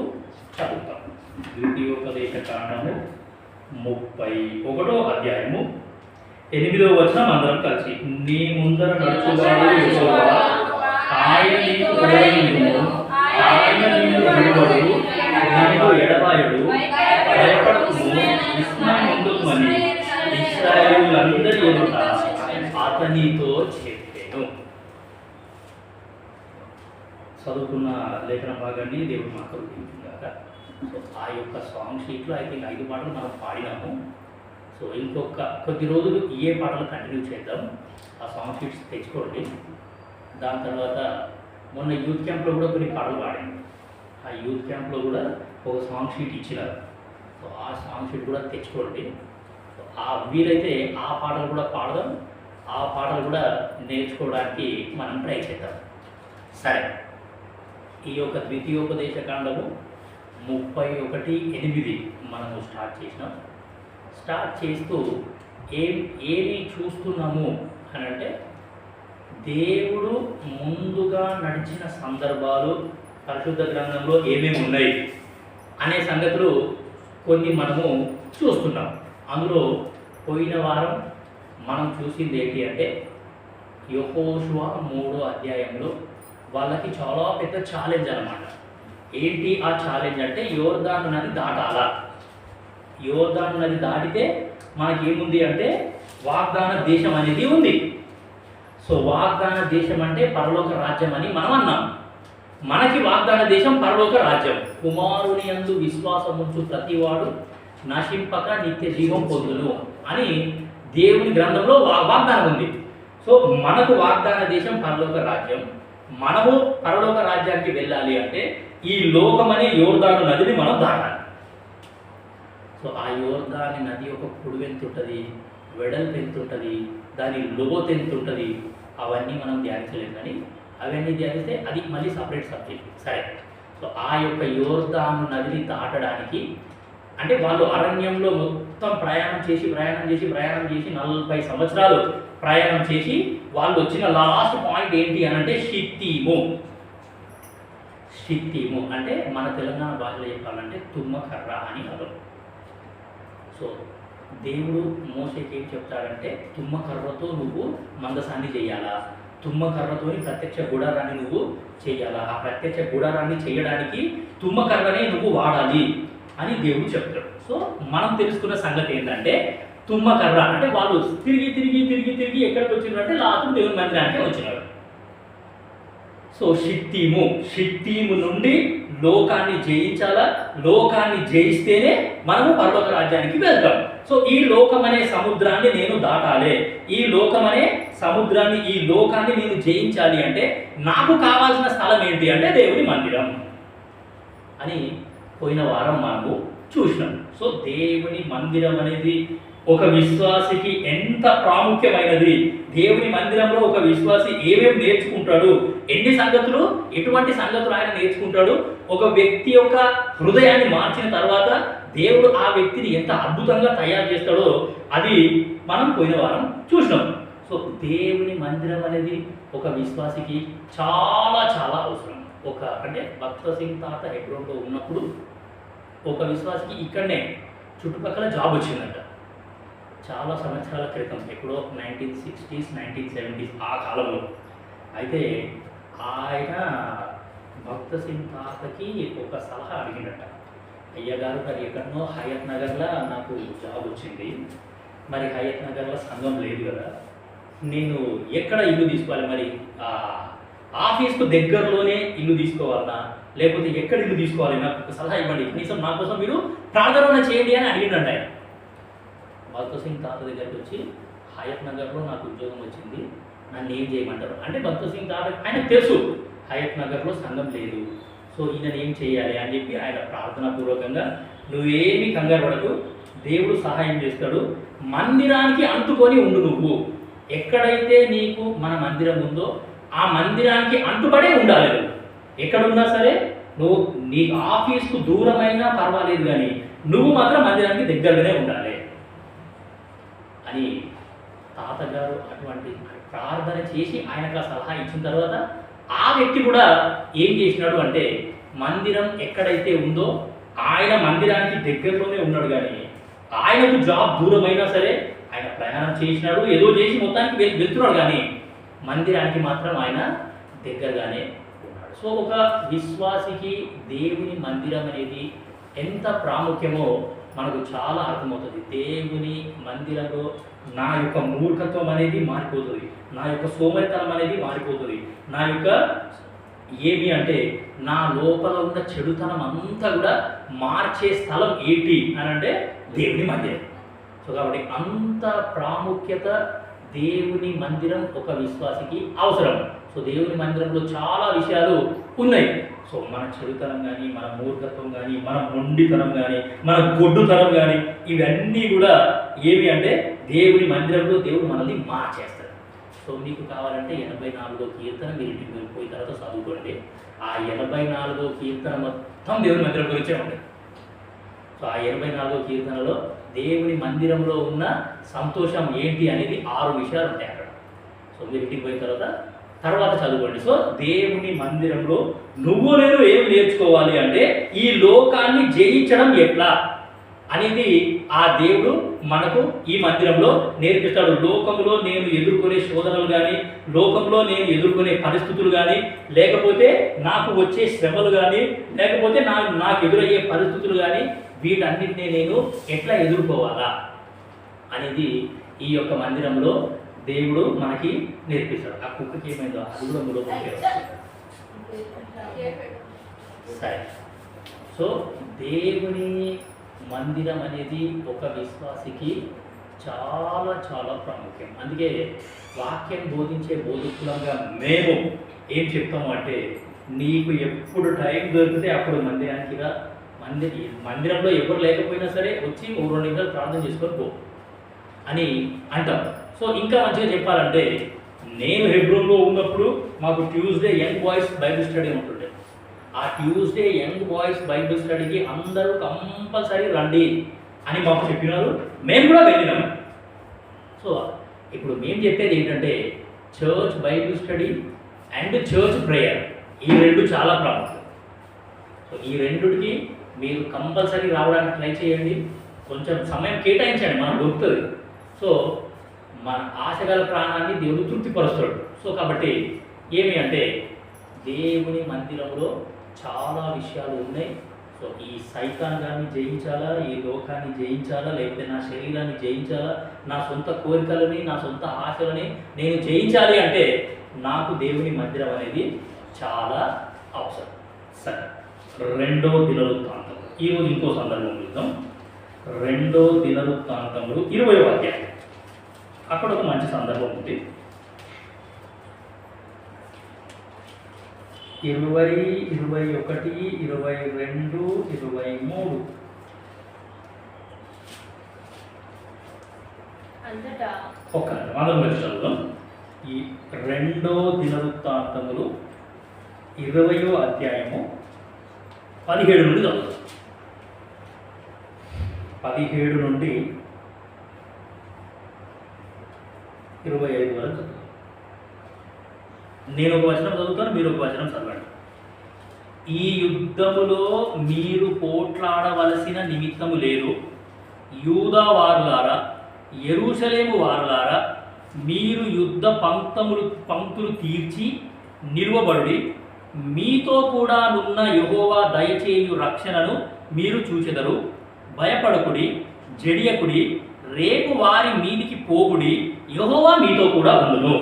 చదువుతాం. ద్వితీయోపదేశ కాండము 31వ అధ్యాయము 8వ వచనం అందరం కలిసి. నీ ముందర నడుచువాడు యెహోవా. ఆయన నీకు తోడై ఉండును. ఆయన నిన్ను విడువడు, నిన్ను ఎడబాయడు. భయపడకుము, విస్మయముందుమని ఇశ్రాయేలులందరి ఎదుట అతనితో చెప్పెను. చదువుకున్న లేఖన భాగాన్ని దేవుడు మాకు దీవించుగాక. సో ఆ యొక్క సాంగ్ షీట్లో అయితే 5 పాటలు మనం పాడినాము. సో ఇంకొక కొద్ది రోజులు ఏ పాటలు కంటిన్యూ చేద్దాం. ఆ సాంగ్ షీట్స్ తెచ్చుకోండి. దాని తర్వాత మొన్న యూత్ క్యాంప్లో కూడా కొన్ని పాటలు పాడాను. ఆ యూత్ క్యాంప్లో కూడా ఒక సాంగ్ షీట్ ఇచ్చినారు. సో ఆ సాంగ్ షీట్ కూడా తెచ్చుకోండి. ఆ వీలైతే ఆ పాటలు కూడా పాడదాం. ఆ పాటలు కూడా నేర్చుకోవడానికి మనం ట్రై చేద్దాం. సరే, ఈ యొక్క ద్వితీయోపదేశ కాండము 31:8 మనము స్టార్ట్ చేసినాం. స్టార్ట్ చేస్తూ ఏమి చూస్తున్నాము అని అంటే, దేవుడు ముందుగా నడిచిన సందర్భాలు పరిశుద్ధ గ్రంథంలో ఏమేమి ఉన్నాయి అనే సంగతులు కొన్ని మనము చూస్తున్నాం. అందులో పోయిన వారం మనం చూసింది ఏంటి అంటే, యెహోషువ 3వ అధ్యాయంలో వాళ్ళకి చాలా పెద్ద ఛాలెంజ్ అన్నమాట. ఏంటి ఆ ఛాలెంజ్ అంటే యోర్దాను నది దాటాలా. యోర్దాను నది దాటితే మనకి ఏముంది అంటే వాగ్దాన దేశం అనేది ఉంది. సో వాగ్దాన దేశం అంటే పరలోక రాజ్యం అని మనం అన్నాం. మనకి వాగ్దాన దేశం పరలోక రాజ్యం. కుమారుని యందు విశ్వాసం ఉంచు ప్రతివాడు నశింపక నిత్య జీవం పొందును అని దేవుని గ్రంథంలో వాగ్దానం ఉంది. సో మనకు వాగ్దాన దేశం పరలోక రాజ్యం. మనము పరలోక రాజ్యానికి వెళ్ళాలి అంటే ఈ లోకమనే యోర్దాను నదిని మనం దాటాలి. సో ఆ యోర్దాని నది ఒక పొడవు ఎంత ఉంటుంది, వెడల్పు ఎంత ఉంటుంది, దాని లోతు ఎంత ఉంటుంది, అవన్నీ మనం ధ్యానించలేము. కానీ అవన్నీ ధ్యానిస్తే అది మళ్ళీ సపరేట్ సబ్జెక్ట్. సరే, సో ఆ యొక్క యోర్దాను నదిని దాటడానికి అంటే వాళ్ళు అరణ్యంలో మొత్తం ప్రయాణం చేసి 40 సంవత్సరాలు ప్రయాణం చేసి వాళ్ళు వచ్చిన లాస్ట్ పాయింట్ ఏంటి అని అంటే షిత్తీము. షిత్తీము అంటే మన తెలంగాణ భాషలో చెప్పాలంటే తుమ్మకర్ర అని అర్థం. సో దేవుడు మోసేకి ఏం చెప్తాడంటే తుమ్మకర్రతో నువ్వు మందసాన్ని చేయాలా, తుమ్మకర్రతోని ప్రత్యక్ష గుడారాన్ని నువ్వు చేయాలా, ఆ ప్రత్యక్ష గుడారాన్ని చేయడానికి తుమ్మకర్రనే నువ్వు వాడాలి అని దేవుడు చెప్తాడు. సో మనం తెలుసుకున్న సంగతి ఏంటంటే తుమ్మకర్ర అంటే వాళ్ళు తిరిగి ఎక్కడికి వచ్చినారంటే లాస్ట్ దేవుని మందిరానికి వచ్చినారు. సో షిత్తీము నుండి లోకాన్ని జయించాలా, లోకాన్ని జయిస్తేనే మనము పరలోక రాజ్యానికి వెళ్తాం. సో ఈ లోకం అనే సముద్రాన్ని నేను దాటాలి, ఈ లోకం అనే సముద్రాన్ని ఈ లోకాన్ని నేను జయించాలి అంటే నాకు కావాల్సిన స్థలం ఏంటి అంటే దేవుని మందిరం అని పోయిన వారం మనము చూసినాం. సో దేవుని మందిరం అనేది ఒక విశ్వాసికి ఎంత ప్రాముఖ్యమైనది, దేవుని మందిరంలో ఒక విశ్వాసి ఏమేమి నేర్చుకుంటాడు, ఎటువంటి సంగతులు ఆయన నేర్చుకుంటాడు, ఒక వ్యక్తి యొక్క హృదయాన్ని మార్చిన తర్వాత దేవుడు ఆ వ్యక్తిని ఎంత అద్భుతంగా తయారు చేస్తాడో అది మనం పోయిన వారం చూసినాం. సో దేవుని మందిరం అనేది ఒక విశ్వాసికి చాలా చాలా అవసరం. అంటే భక్త సింగ్ తాత హెబ్రోన్లో ఉన్నప్పుడు ఒక విశ్వాసికి ఇక్కడనే చుట్టుపక్కల జాబ్ వచ్చిందంట. చాలా సంవత్సరాల క్రితం, ఎప్పుడో 1960s 1970s ఆ కాలంలో. అయితే ఆయన భక్త సింగ్ తాతకి ఒక సలహా అడిగినట్ట. అయ్యగారు మరి ఎక్కడనో హయత్ నగర్లో నాకు జాబ్ వచ్చింది, మరి హయత్ నగర్లో సంఘం లేదు కదా, నేను ఎక్కడ ఇల్లు తీసుకోవాలి, మరి ఆఫీస్కు దగ్గరలోనే ఇల్లు తీసుకోవాలన్నా లేకపోతే ఎక్కడ ఇల్లు తీసుకోవాలి, నాకు ఒక సలహా ఇవ్వండి, కనీసం నా కోసం మీరు ప్రార్థన చేయండి అని అడిగిందంట ఆయన. భక్త సింగ్ తాత దగ్గరికి వచ్చి హయత్ నగర్లో నాకు ఉద్యోగం వచ్చింది, నన్ను ఏం చేయమంటారు అంటే భక్త సింగ్ తాత ఆయనకు తెలుసు హయత్ నగర్లో సంఘం లేదు, సో ఈయన ఏం చేయాలి అని చెప్పి ఆయన ప్రార్థనాపూర్వకంగా నువ్వేమి కంగారు పడకు, దేవుడు సహాయం చేస్తాడు, మందిరానికి అంటుకొని ఉండు, నువ్వు ఎక్కడైతే నీకు మన మందిరం ఉందో ఆ మందిరానికి అంటుపడే ఉండాలి. నువ్వు ఎక్కడున్నా సరే, నువ్వు నీ ఆఫీస్కు దూరమైనా పర్వాలేదు కానీ నువ్వు మాత్రం మందిరానికి దగ్గరగానే ఉండాలి అని తాతగారు అటువంటి ప్రార్థన చేసి ఆయనకు ఆ సలహా ఇచ్చిన తర్వాత ఆ వ్యక్తి కూడా ఏం చేసినాడు అంటే మందిరం ఎక్కడైతే ఉందో ఆయన మందిరానికి దగ్గరలోనే ఉన్నాడు, కానీ ఆయనకు జాబ్ దూరమైనా సరే ఆయన ప్రయాణం చేసినాడు, ఏదో చేసి మొత్తానికి వెళ్తున్నాడు, కానీ మందిరానికి మాత్రం ఆయన దగ్గరగానే ఉన్నాడు. సో ఒక విశ్వాసికి దేవుని మందిరం అనేది ఎంత ప్రాముఖ్యమో మనకు చాలా అర్థమవుతుంది. దేవుని మందిరంలో నా యొక్క మూర్ఖత్వం అనేది మారిపోతుంది, నా యొక్క సోమరితనం అనేది మారిపోతుంది, నా యొక్క ఏమి అంటే నా లోపల ఉన్న చెడుతనం అంతా కూడా మార్చే స్థలం ఏంటి అని అంటే దేవుని మందిరం. సో కాబట్టి అంత ప్రాముఖ్యత దేవుని మందిరం ఒక విశ్వాసికి అవసరం. సో దేవుని మందిరంలో చాలా విషయాలు ఉన్నాయి. సో మన చెడుతనం కానీ, మన మూర్ఖత్వం కానీ, మన మొండితనం కానీ, మన గొడ్డుతనం కానీ, ఇవన్నీ కూడా ఏమి అంటే దేవుని మందిరంలో దేవుడు మనల్ని మార్చేస్తాడు. సో మీకు కావాలంటే 84వ కీర్తన మీరు ఇంటికి వెళ్ళిపోయిన తర్వాత చదువుకోండి. ఆ 84వ కీర్తన మొత్తం దేవుని మందిరం గురించే ఉంటుంది. సో ఆ 84వ కీర్తనలో దేవుని మందిరంలో ఉన్న సంతోషం ఏంటి అనేది 6 విషయాలు ఉంటాయి అక్కడ. సో మీరు ఇంటికి పోయిన తర్వాత చదువుకోండి. సో దేవుని మందిరంలో నువ్వు నేను ఏం నేర్చుకోవాలి అంటే ఈ లోకాన్ని జయించడం ఎట్లా, అనేది ఆ దేవుడు మనకు ఈ మందిరంలో నేర్పిస్తాడు. లోకంలో నేను ఎదుర్కొనే శోధనలు కానీ, లోకంలో నేను ఎదుర్కొనే పరిస్థితులు కానీ, లేకపోతే నాకు వచ్చే శ్రమలు కానీ, లేకపోతే నాకు ఎదురయ్యే పరిస్థితులు కానీ, వీటన్నిటినీ నేను ఎట్లా ఎదుర్కోవాలా అనేది ఈ యొక్క మందిరంలో దేవుడు మనకి నేర్పిస్తాడు. ఆ కుక్కకి ఏమైందో అది కూడా మూడో సరే. సో దేవుని మందిరం అనేది ఒక విశ్వాసికి చాలా చాలా ప్రాముఖ్యం. అందుకే వాక్యం బోధించే బోధకులంగా మేము ఏం చెప్తాము అంటే, నీకు ఎప్పుడు టైం దొరికితే అప్పుడు మందిరానికి రా. మందిరంలో ఎవరు లేకపోయినా సరే వచ్చి ఓ 2 నిమిషాలు ప్రార్థన చేసుకొని పో అని అంటాం. సో ఇంకా మంచిగా చెప్పాలంటే, నేను హెబ్రోన్లో ఉన్నప్పుడు మాకు Tuesday young boys Bible study ఉంటుండే. ఆ ట్యూస్డే యంగ్ బాయ్స్ బైబిల్ స్టడీకి అందరూ కంపల్సరీ రండి అని మాకు చెప్పినారు. మేము కూడా వెళ్ళినాము. సో ఇప్పుడు మేము చెప్పేది ఏంటంటే, church Bible study and church prayer ఈ రెండు చాలా ప్రాముఖ్యం. సో ఈ రెండుకి మీరు కంపల్సరీ రావడానికి ట్రై చేయండి. కొంచెం సమయం కేటాయించండి, మనం దొరుకుతుంది. సో మన ఆశగల ప్రాణాన్ని దేవుడు తృప్తిపరుస్తాడు. సో కాబట్టి ఏమి అంటే, దేవుని మందిరంలో చాలా విషయాలు ఉన్నాయి. సో ఈ సైతాన్ని జయించాలా, ఈ లోకాన్ని జయించాలా, లేకపోతే నా శరీరాన్ని జయించాలా, నా సొంత కోరికలని, నా సొంత ఆశలని నేను జయించాలి అంటే నాకు దేవుని మందిరం అనేది చాలా అవసరం. సరే, 2వ దినవృత్తాంతం. ఈరోజు ఇంకో సందర్భం చూద్దాం. 2వ దినవృత్తాంతములు 20వ అధ్యాయం. అక్కడ ఒక మంచి సందర్భం ఉంది. 20, 21, 22, 23. ఒక్క మనం చదువుదాం. ఈ 2వ దినవృత్తాంతములు 20వ అధ్యాయము 17 నుండి చదువుతాం. 17 నుండి 25 వరకు చదువుతాం. నేను ఒక వచనం చదువుతాను, మీరు ఒక వచనం చదవండి. ఈ యుద్ధములో మీరు పోట్లాడవలసిన నిమిత్తము లేదు. యూదా వారులారా, యెరూషలేము వారులారా, మీరు యుద్ధ పంక్తులు తీర్చి నిలువబడి మీతో కూడా నున్న యెహోవా దయచేయు రక్షణను మీరు చూచెదరు. భయపడకుడి, జడియకుడి, రేపు వారి మీదికి పోగుడి, యెహోవా మీతో కూడా ఉండును.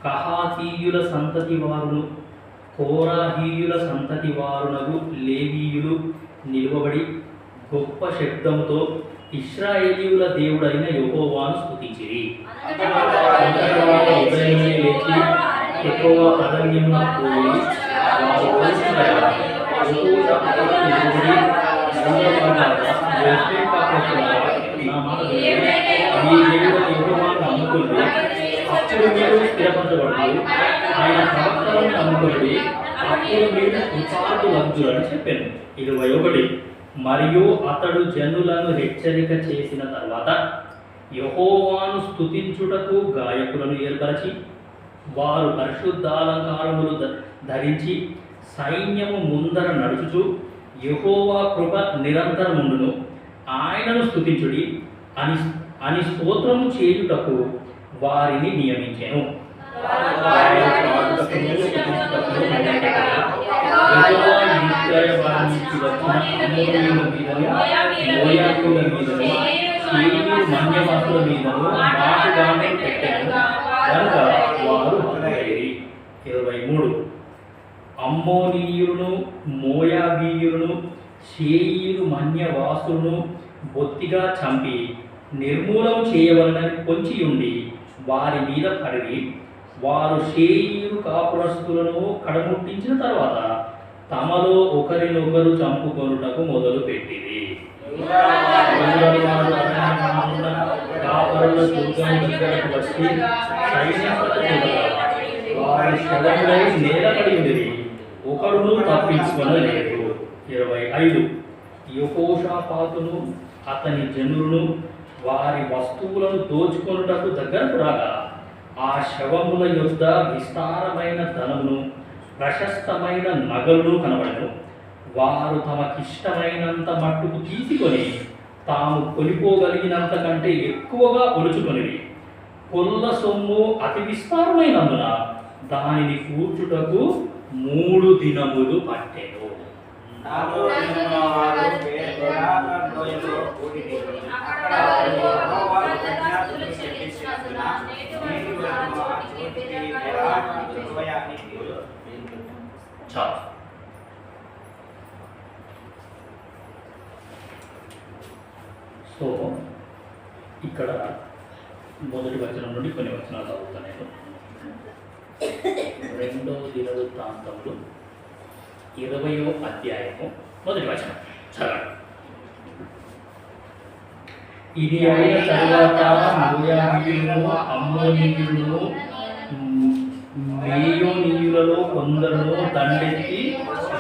కహాతీయుల సంతతి వారును కోరాహీయుల సంతతి వారునగు లేవీయులు నిలువబడి గొప్ప శబ్దముతో ఇశ్రాయేలీయుల దేవుడైన యెహోవాను స్తుతించిరి. ఉదయమే లేచి యెహోవా అరణ్యమున పోయి అప్పుడు మీరు స్థిరపరచబడుతూ ఆయన ప్రవక్తలను నమ్ముకొని అప్పుడు మీరు కృతార్థులగుదురని చెప్పాను. 21. మరియు అతడు జనులను హెచ్చరిక చేసిన తర్వాత యెహోవాను స్తుతించుటకు గాయకులను ఏర్పరచి వారు పరిశుద్ధాలంకారములు ధరించి సైన్యము ముందర నడుచుచు యెహోవా కృప నిరంతరముండును, ఆయనను స్తుతించుడి అని స్తోత్రము చేయుటకు వారిని నియమించెను. మన్యవాసుల మీదను మాటుగానే పెట్టెను కనుక వారు హతులైరి. 23. అమ్మోనీయులను, మోయాబీయులను, షేయీలు మన్యవాసులను బొత్తిగా చంపి నిర్మూలం చేయవలనని పొంచి ఉండి వారి మీద పడి వారు షేయీలు కాపురస్తులను కడముట్టించిన తర్వాత తమలో ఒకరినొకరు చంపుకొనుటకు మొదలు పెట్టింది. కాపరుల దుర్గం దగ్గరకు వచ్చి వారి శవములై నేలపడి ఉండేది, ఒకడును తప్పించుకొనలేదు. 25. యెహోషాపాతును అతని జనులను వారి వస్తువులను దోచుకొనుటకు దగ్గరకు రాగా ఆ శవముల యొద్ద విస్తారమైన ధనమును ప్రశస్తమైన నగలు కనబడను. వారు తమకిష్టమైనంత మట్టుకు తీసుకొని తాము కొనిపోగలిగినంత కంటే ఎక్కువగా ఒలుచుకొనివి. కొల్ల సొమ్ము అతి విస్తారమైనందున దానిని కూర్చుటకు 3 దినములు పట్టెను. సో ఇక్కడ మొదటి వచనం నుండి కొన్ని వచనాలు చదువుతాను నేను. 2వ దినవృత్తాంతములు 20వ అధ్యాయము మొదటి వచనం చదవండి. ఇది అయిన తరువాత మోయాబీయులను అమ్మోనీయులను మేయోనీయులలో కొందరును దండెత్తి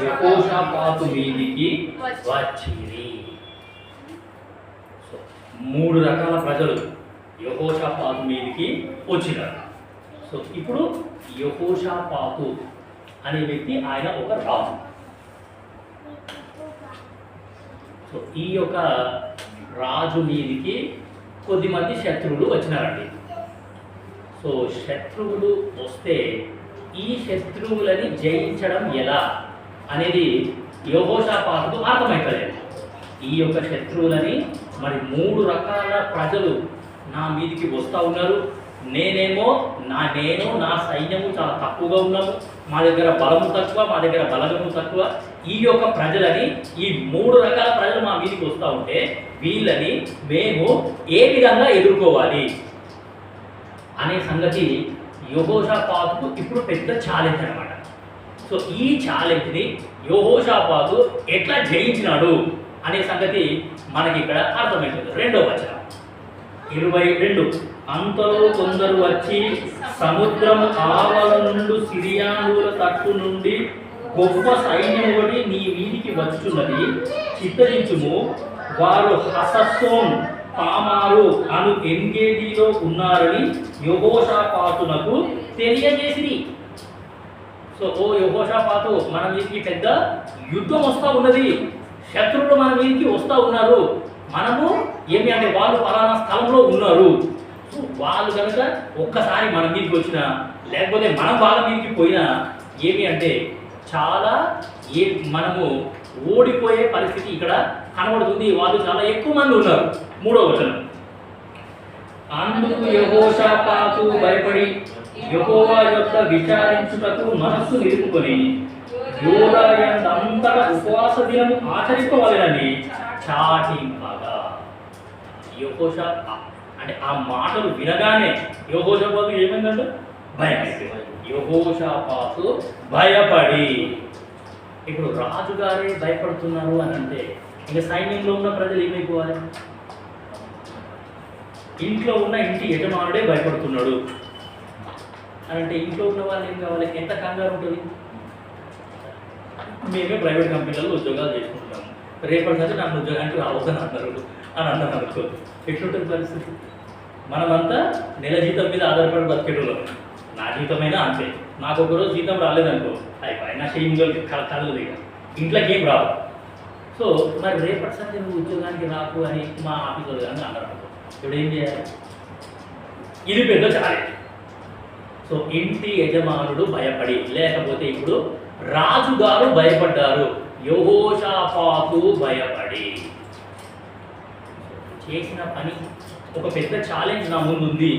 యెహోషాపాతు మీదికి వచ్చిరి. 3 రకాల ప్రజలు యెహోషాపాతు మీదికి వచ్చినారు. సో ఇప్పుడు యెహోషాపాతు అనే వ్యక్తి ఆయన ఒక రాజు. సో ఈ యొక్క రాజు మీదికి కొద్దిమంది శత్రువులు వచ్చినారండి. సో శత్రువులు వస్తే ఈ శత్రువులని జయించడం ఎలా అనేది యెహోషాపాతుకు అర్థమైతలేదు. ఈ యొక్క శత్రువులని మరి 3 రకాల ప్రజలు నా మీదికి వస్తూ ఉన్నారు, నేను నా సైన్యము చాలా తక్కువగా ఉన్నాము, మా దగ్గర బలము తక్కువ, మా దగ్గర బలగము తక్కువ. ఈ యొక్క ప్రజలని, ఈ 3 రకాల ప్రజలు మా మీదికి వస్తూ ఉంటే వీళ్ళని మేము ఏ విధంగా ఎదుర్కోవాలి అనే సంగతి యెహోషాపాతుకు ఇప్పుడు పెద్ద ఛాలెంజ్ అనమాట. సో ఈ ఛాలెంజ్ని యెహోషాపాతు ఎట్లా జయించినాడు అనే సంగతి మనకి ఇక్కడ అర్థమవుతుంది. 2వ వచనం 22. అంతలో కొందరు వచ్చి సముద్రం ఆవల నుండి సిరియానుల తట్టు నుండి గొప్ప సైన్యం ఒకటి నీ వీధికి వచ్చుచున్నది, చిత్తరించుము. వారు హససోన్ తామారు అను ఎంగేదిలో ఉన్నారని యెహోషాపాతునకు తెలియజేసిరి. సో ఓ యెహోషాపాతు, మన మీదకి పెద్ద యుద్ధం వస్తూ ఉన్నది, శత్రువులు మన మీదకి వస్తూ ఉన్నారు, మనము ఏమి అంటే వాళ్ళు పలానా స్థలంలో ఉన్నారు. సో వాళ్ళు కనుక ఒక్కసారి మన మీదకి వచ్చినా లేకపోతే మనం వాళ్ళ మీదకి పోయినా ఏమి అంటే చాలా మనము ఓడిపోయే పరిస్థితి ఇక్కడ కనబడుతుంది. వాళ్ళు చాలా ఎక్కువ మంది ఉన్నారు. 3వ వచనం. అందుకు యెహోషాపాతు భయపడి యెహోవా యొక్క విచారించుటకు మనస్సు నిలుపుకొని యూదాయందంతటా ఉపవాస దినము ఆచరింపవలెనని చాటింపగా. అంటే ఆ మాటలు వినగానే యెహోషాపాతు ఏమైందంటే భయమైంది. యెహోషాపాతు భయపడి, ఇప్పుడు రాజుగారే భయపడుతున్నారు అని అంటే ఇంకా సైన్యంలో ఉన్న ప్రజలు ఏమైపోవాలి? ఇంట్లో ఉన్న ఇంటి యజమానుడే భయపడుతున్నాడు అని అంటే ఇంట్లో ఉన్న వాళ్ళు ఏం కావాలి? ఎంత కంగారు ఉంటుంది? మేమే ప్రైవేట్ కంపెనీలలో ఉద్యోగాలు చేసుకుంటున్నాము, రేపటి నుంచి నన్ను ఉద్యోగానికి రావద్దని అన్నారు అని అన్నారు అనుకో, ఎట్లుంటుంది పరిస్థితి? మనమంతా నెల జీతం మీద ఆధారపడి బతికేటోళ్ళం. నా జీతమైనా అంతే, నాకు ఒకరోజు జీతం రాలేదనుకో అయిపోయి నా షేయింగ్ కలదు, ఇక ఇంట్లోకి ఏం రావు. సో మరి రేపటి సంచి నువ్వు ఉద్యోగానికి రాకు అని మా ఆఫీసర్ కానీ అన్నారు అనుకో, ఇప్పుడు ఏం చేయాలి? ఇది పెద్ద ఛాలెంజ్. సో ఇంటి యజమానుడు భయపడి, లేకపోతే ఇప్పుడు రాజుగారు భయపడ్డారు, యెహోషాపాతు భయపడి చేసిన పని ఒక పెద్ద ఛాలెంజ్ నా ముందు ఉంది.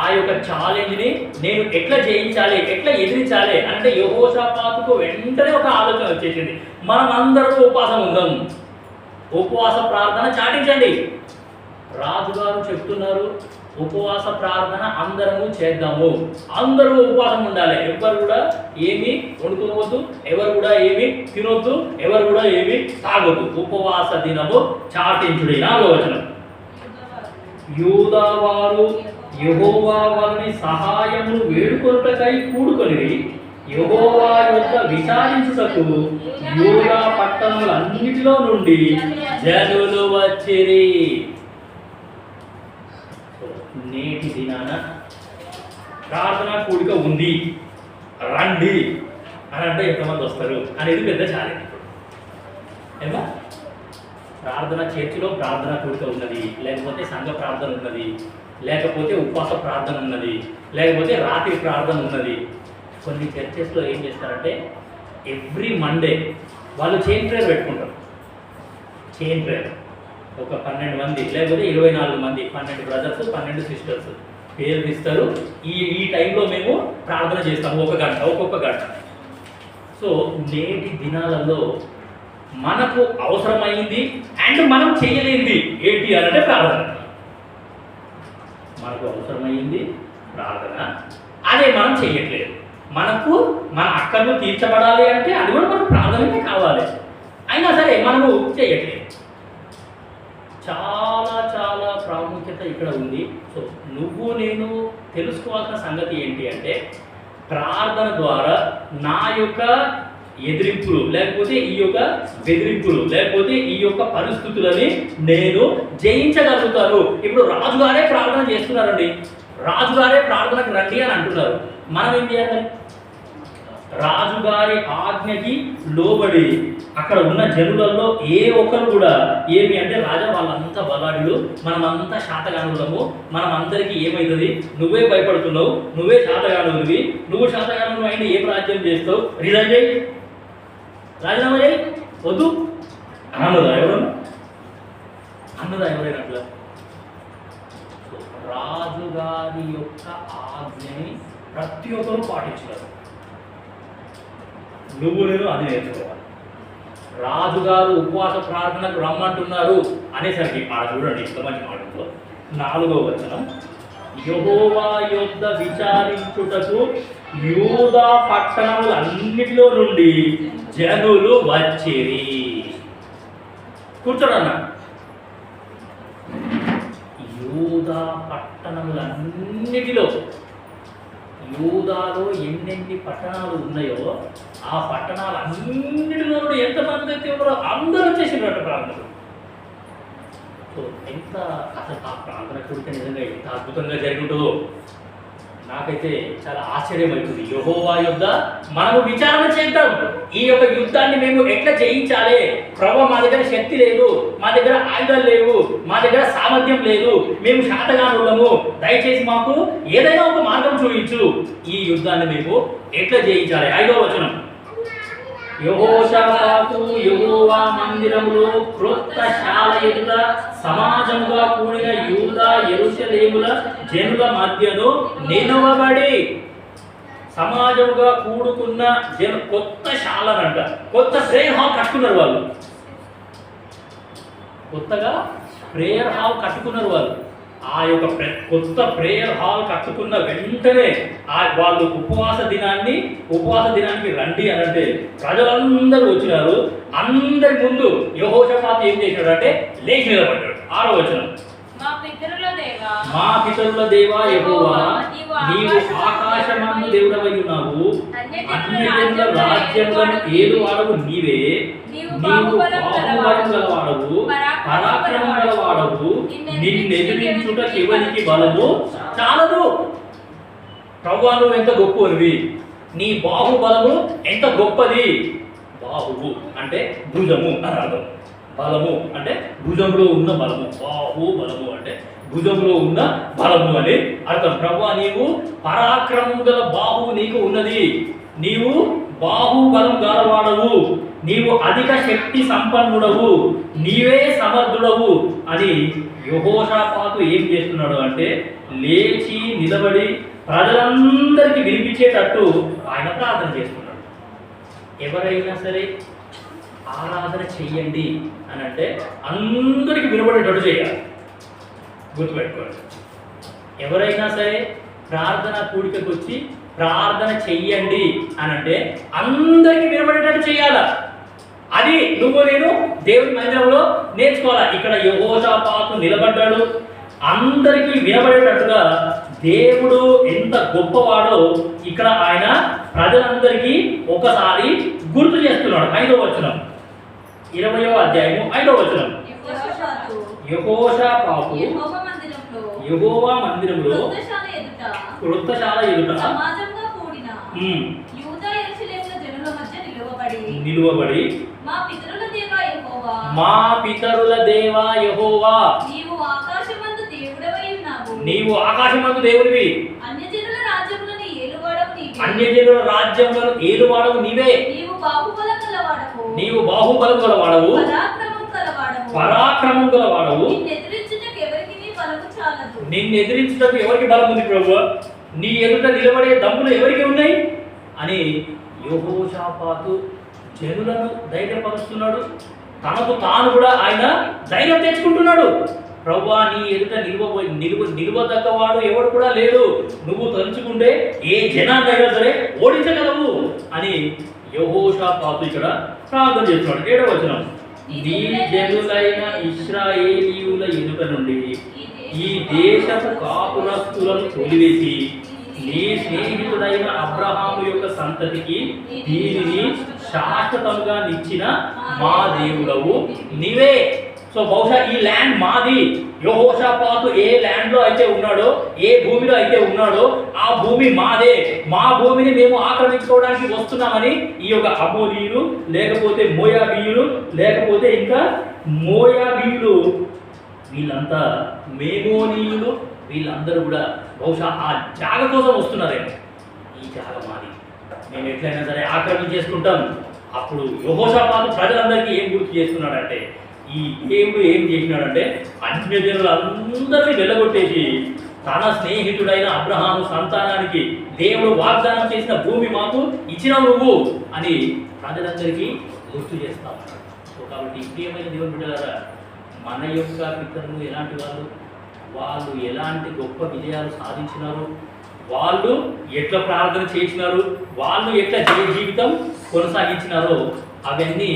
ఆ యొక్క ఛాలెంజ్ని నేను ఎట్లా జయించాలి, ఎట్లా ఎదిరించాలి అంటే యెహోషాపాతుకు వెంటనే ఒక ఆలోచన వచ్చేసింది. మనం అందరూ ఉపవాసం ఉందాం, ఉపవాస ప్రార్థన చాటించండి. రాజుగారు చెప్తున్నారు ఉపవాస ప్రార్థన అందరము చేద్దాము, అందరూ ఉపవాసం ఉండాలి, ఎవరు కూడా ఏమీ వండుకోవద్దు, ఎవరు కూడా ఏమీ తినొద్దు, ఎవరు కూడా ఏమీ తాగొద్దు, ఉపవాస దినము చాటించుడి. 4వ వచనం. యూదావారు యెహోవా వారిని సహాయము వేడుకొనుటకై కూడుకొని యెహోవా యొక్క విచారించుటకు యూదా పట్టణములన్నిటిలో నుండి జనులు వచ్చిరి. నేటి దినాన ప్రార్థనా కూడిక ఉంది రండి అని అంటే ఎంతమంది వస్తారు అనేది పెద్ద ఛాలెంజ్ ఇప్పుడు. ఏమో ప్రార్థన చర్చిలో ప్రార్థనా కూడిక ఉన్నది, లేకపోతే సంఘ ప్రార్థన ఉన్నది, లేకపోతే ఉపవాస ప్రార్థన ఉన్నది, లేకపోతే రాత్రి ప్రార్థన ఉన్నది. కొన్ని చర్చెస్లో ఏం చేస్తారంటే ఎవ్రీ మండే వాళ్ళు చైన్ ప్రేయర్ పెట్టుకుంటారు. చైన్ ప్రేయర్ ఒక 12 మంది లేకపోతే 24 మంది, 12 బ్రదర్స్ 12 సిస్టర్స్ పేర్లు ఇస్తారు. ఈ టైంలో మేము ప్రార్థన చేస్తాము, ఒక్కొక్క గంట. సో నేటి దినాలలో మనకు అవసరమైంది అండ్ మనం చేయలేనిది ఏంటి అంటే ప్రార్థన. మనకు అవసరమైంది ప్రార్థన, అదే మనం చేయట్లేదు. మనకు మన అక్కర్లు తీర్చబడాలి అంటే అది కూడా మనకు ప్రార్థననే కావాలి, అయినా సరే మనము చేయట్లేదు. చాలా చాలా ప్రాముఖ్యత ఇక్కడ ఉంది. సో నువ్వు నేను తెలుసుకోవాల్సిన సంగతి ఏంటి అంటే ప్రార్థన ద్వారా నా యొక్క ఎదిరింపులు లేకపోతే ఈ యొక్క బెదిరింపులు లేకపోతే ఈ యొక్క పరిస్థితులని నేను జయించగలుగుతాను. ఇప్పుడు రాజుగారే ప్రార్థన చేస్తున్నారండి, రాజుగారే ప్రార్థనకు రండి అని అంటున్నారు. మనం ఏం చేయాలి? రాజుగారి ఆజ్ఞకి లోబడి అక్కడ ఉన్న జనులలో ఏ ఒక్కరు కూడా ఏమి అంటే రాజా వాళ్ళంతా బలాఢ్యులు, మనమంతా శాతగానులము, మనం అందరికీ ఏమవుతుంది, నువ్వే భయపడుతున్నావు, నువ్వే శాతగానుడివి, నువ్వు శాతగానుడు అయినా ఏం రాజ్యం చేస్తావు, రిజైన్ చేయి, రాజీనామా చేయి, వద్దు అన్నదా ఎవరన్నా? అన్నదా ఎవరైనా అట్లా? రాజుగారి యొక్క ఆజ్ఞని ప్రతి ఒక్కరు పాటించారు. నువ్వు నేను అది నేర్చుకోవాలి. రాజుగారు ఉపవాస ప్రార్థనకు రమ్మంటున్నారు అనేసరికి చూడండి ఇంత మంచి మాటలో 4వ వచనం, యెహోవా యొద్ద విచారించుటకు యూదా పట్టణములన్నిటిలో నుండి జనులు వచ్చిరి. కూర్చోడన్న, యూదా పట్టణములన్నిటిలో, యూదాలో ఎన్నెన్ని పట్టణాలు ఉన్నాయో ఆ పట్టణాలన్నిటిలో నుండి ఎంతమంది అయితే ఉన్నారో అందరూ వచ్చేసినట్టు ప్రార్థనలు. సో ఎంత అసలు ఆ ప్రార్థన కూడిక నిజంగా ఎంత అద్భుతంగా జరుగుతుందో నాకైతే చాలా ఆశ్చర్యమవుతుంది. యెహోవా యొద్ద మనము విచారణ చేద్దాం, ఈ యొక్క యుద్ధాన్ని మేము ఎట్లా జయించాలి. ప్రభువా మా దగ్గర శక్తి లేదు, మా దగ్గర ఆయుధాలు లేవు, మా దగ్గర సామర్థ్యం లేదు, మేము శాతగానులము, దయచేసి మాకు ఏదైనా ఒక మార్గం చూపించు, ఈ యుద్ధాన్ని మేము ఎట్లా జయించాలి. 5వ వచనం, యెహోషాపాతు యెహోవా మందిరములో క్రొత్త శాల ఎదుట సమాజంగా కూడిన యూదా యెరూషలేముల జనుల మధ్యను నిలువబడి, సమాజంగా కూడుకున్న కొత్త శాలనంట, కొత్త ప్రేయర్ హాల్ కట్టుకున్నారు వాళ్ళు, కొత్తగా ప్రేయర్ హాల్ కట్టుకున్నారు వాళ్ళు. ఆ యొక్క కొత్త ప్రేయర్ హాల్ కట్టుకున్న వెంటనే వాళ్ళు ఉపవాస దినానికి రండి అనంటే ప్రజలందరూ వచ్చినారు. అందరి ముందు యెహోషాపాతు ఏం చేశాడు అంటే లేచి నిలబడ్డాడు. 6వ వచనం, మా పితరుల దేవా యెహోవా, నీవు ఆకాశమందు దేవుడవై ఉన్నావు, అన్యజనుల రాజ్యములను ఏలువాడవు నీవే, నీవు బాహుబలం గలవాడవు, పరాక్రమం గలవాడవు, నిన్నెదిరించుట ఎవరికి బలము చాలదు. ప్రభువా నువ్వు ఎంత గొప్పనివి, నీ బాహుబలము ఎంత గొప్పది. బాహువు అంటే భుజము అని అర్థం, బలము అంటే భుజంలో ఉన్న బలము, బాహు బలము అంటే భుజంలో ఉన్న బలము అని అర్థం. ప్రభువా నీవు పరాక్రమం గల బాహువు నీకు ఉన్నది, నీవు బాహుబలం గలవాడవు, నీవు అధిక శక్తి సంపన్నుడవు, నీవే సమర్థుడవు అని యెహోషాపాతు ఏం చేస్తున్నాడు అంటే లేచి నిలబడి ప్రజలందరికీ వినిపించేటట్టు ఆయన ప్రార్థన చేస్తున్నాడు. ఎవరైనా సరే ఆరాధన చెయ్యండి అని అంటే అందరికీ వినబడేటట్టు చేయాలి, గుర్తుపెట్టుకోండి. ఎవరైనా సరే ప్రార్థన కూడికకు వచ్చి ప్రార్థన చెయ్యండి అని అంటే అందరికీ వినబడేటట్టు చేయాలా. అది నువ్వు నేను దేవుని మందిరంలో నేర్చుకోవాలా. ఇక్కడ యెహోషాపాతు నిలబడ్డాడు, అందరికీ వినబడేటట్టుగా దేవుడు ఎంత గొప్పవాడో ఇక్కడ ఆయన ప్రజలందరికీ ఒకసారి గుర్తు చేస్తున్నాడు. 5వ వచనం, 20వ అధ్యాయము 5వ వచనం, యెహోషాపాతు యెహోవా మందిరములో వృత్తశాల ఎదుట సమాజంగా కూడిన యూదా యెరూషలేముల జనుల మధ్య నిలువబడి మా పితరుల దేవా యెహోవా నీవు ఆకాశమందు దేవుడివి అన్యజనుల రాజ్యములను ఏలువాడవు నీవే నీవు బాహుబలం గలవాడవు పరాక్రమం గలవాడవు నిన్ను ఎదిరించుటకు ఎవరికి బలం ఉంది ప్రభువా నీ ఎదుట నిలబడే దమ్ములు ఎవరికి ఉన్నాయి అని యెహోషాపాతు జనులను ధైర్యపరుస్తున్నాడు. తనకు తాను కూడా ఆయన ధైర్యం తెచ్చుకుంటున్నాడు. ప్రభువా నీ ఎదుట నిలువదగ్గవాడు ఎవడు కూడా లేడు. నువ్వు తలుచుకుంటే ఏ జనాన్నైనా సరే ఓడించగలవు అని యెహోషాపాతు ఇక్కడ ప్రార్థన చేస్తున్నాడు. 7వ వచనం, నీ జనులైన ఇశ్రాయేలీయుల ఎదుట నుండి ఈ దేశపు కాపురస్తులను తొలివేసి నీ స్నేహితుడైన అబ్రహాము యొక్క సంతతికి దీనిని శాశ్వతంగా నిచ్చిన మా దేవుడవు నీవే. సో బహుశా ఈ ల్యాండ్ మాది. యెహోషాపాతు ఏ ల్యాండ్ లో అయితే ఉన్నాడో, ఏ భూమిలో అయితే ఉన్నాడో ఆ భూమి మాదే. మా భూమిని మేము ఆక్రమించుకోవడానికి వస్తున్నామని ఈ యొక్క అమోరీయులు, లేకపోతే మోయాబీయులు, లేకపోతే ఇంకా మోయాబీయులు, వీళ్ళంతా మేమోనీయులు, వీళ్ళందరూ కూడా బహుశా ఆ జాగ కోసం వస్తున్నారేమో. ఈ జాగ మాది, మేము ఎట్లయినా సరే ఆక్రమించేసుకుంటాం. అప్పుడు యెహోషాపాతు ప్రజలందరికీ ఏం గుర్తు చేస్తున్నాడంటే, ఈ దేవుడు ఏం చేసినాడంటే అన్యజనులందరినీ వెళ్ళగొట్టేసి తన స్నేహితుడైన అబ్రహాము సంతానానికి దేవుడు వాగ్దానం చేసిన భూమి మాకు ఇచ్చినావు నువ్వు అని ప్రజలందరికీ గుర్తు చేస్తా ఉన్నాడు. సో కాబట్టి ప్రియమైన దేవుని బిడ్డలారా, మన యొక్క పితరులు ఎలాంటి వాళ్ళు ఎలాంటి గొప్ప విజయాలు సాధించినారు, వాళ్ళు ఎట్లా ప్రార్థన చేసినారు, వాళ్ళు ఎట్లా జీవితం కొనసాగించినారో అవన్నీ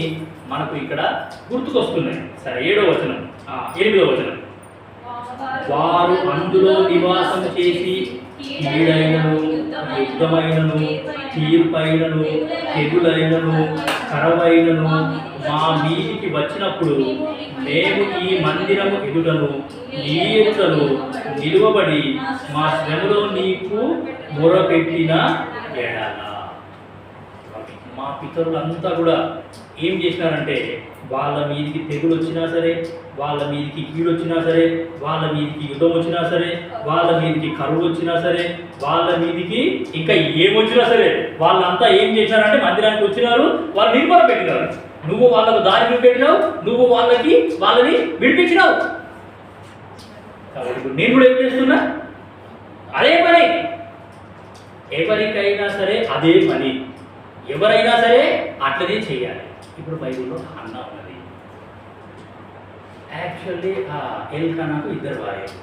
మనకు ఇక్కడ గుర్తుకొస్తున్నాయి. సరే 7వ వచనం, 8వ వచనం, వారు అందులో నివాసం చేసి కీడైనను, యుద్ధమైనను, తీర్పైనను, తెగులైనను, కరవైనను మా మీదికి వచ్చినప్పుడు మేము ఈ మందిరము ఎదుటను నీ ఎదుటను నిలువబడి మా శ్రమలో నీకు మొరపెట్టిన ఎడల. మా పితరులంతా కూడా ఏం చేసినారంటే, వాళ్ళ మీదికి తెగులు వచ్చినా సరే, వాళ్ళ మీదికి కీడు వచ్చినా సరే, వాళ్ళ మీదికి యుద్ధం వచ్చినా సరే, వాళ్ళ మీదికి కరువు వచ్చినా సరే, వాళ్ళ మీదికి ఇంకా ఏమొచ్చినా సరే, వాళ్ళంతా ఏం చేసినారంటే మందిరానికి వచ్చినారు, వాళ్ళు నిర్మల పెట్టినారు. నువ్వు వాళ్ళకు దారి పెట్టినావు, నువ్వు వాళ్ళని విడిపించినావు. కాబట్టి ఇప్పుడు నేను కూడా ఏం చేస్తున్నా, అదే పని. ఎవరికైనా సరే అదే పని, ఎవరైనా సరే అట్లనే చేయాలి. ఇప్పుడు బైబిల్లో హన్నా ఉన్నది. యాక్చువల్లీ ఆ ఎల్కానాకు 2 భార్యలు,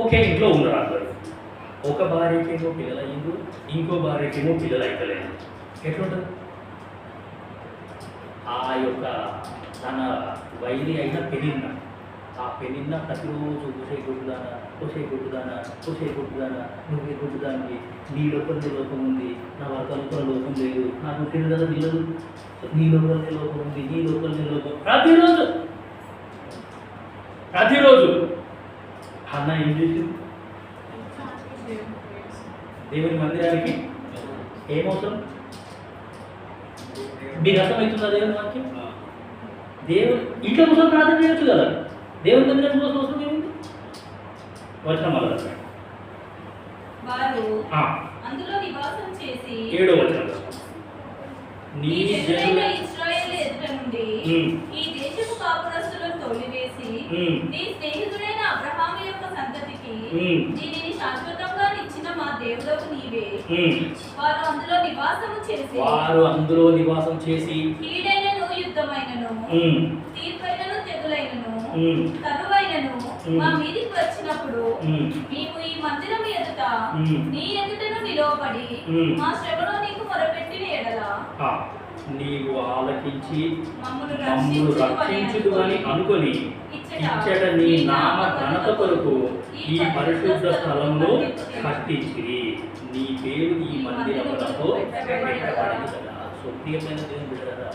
ఒకే ఇంట్లో ఉన్నారు అందరూ. ఒక భార్యకేమో పిల్లలు అయ్యిండు, ఇంకో భార్యకేమో పిల్లలు అయితలేదు. ఎట్లుంటుంది? ఆ యొక్క తన వైరి అయిన పెనిన్న, ఆ పెనిన్న ప్రతిరోజు కొసే కొట్టుదానా, నువ్వే కొట్టుదాన్ని, నీ లోపలనే లోపం ఉంది, నా భర్త లోపల లోపం లేదు, నాకు పుట్టిన కదా పిల్లలు, నీ లోపలనే లోపం ఉంది, నీ లోపలనే లోపం. ప్రతిరోజు అన్న ఏం చేసింది? దేవుని మందిరానికి ఏమవుతుంది? మీకు అర్థమవుతుందా దేవుని వాక్యం? దేవుడు ఇంట్లో కోసం ప్రార్థన చేయొచ్చు కదా, దేవుని మందిరం కోసం అవసరం ఏముంది? వచ్చిన మళ్ళీ 7వ వచనం, నీ జనులైన ఇశ్రాయేలు ఎదుట నుండి ఈ దేశపు కాపురస్తులను తొలివేసి నీ స్నేహితుడైన అబ్రహాము యొక్క సంతతికి దీనిని శాశ్వతంగా ఇచ్చిన మా దేవుడవు నీవే. వారు అందులో నివాసం చేసి కీడైనను, యుద్ధమైనను, తీర్పైనను, తెగులైనను, కరువైనను మా మీదికి వచ్చినప్పుడు మేము ఈ మందిరం ఎదుట నీ ఎదుటను నిలవబడి మా శ్రమలో నీకు మొరపెట్టిన ఎడల నీవు ఆలకించి మమ్మును రక్షించుదు అని అనుకొని ఇచ్చట నీ నామ ఘనత కొరకు ఈ పరిశుద్ధ స్థలమును కట్టించిరి, నీ పేరు ఈ మందిరములకు పెట్టబడింది కదా. సో ప్రియమైన దేవుని బిడ్డలారా,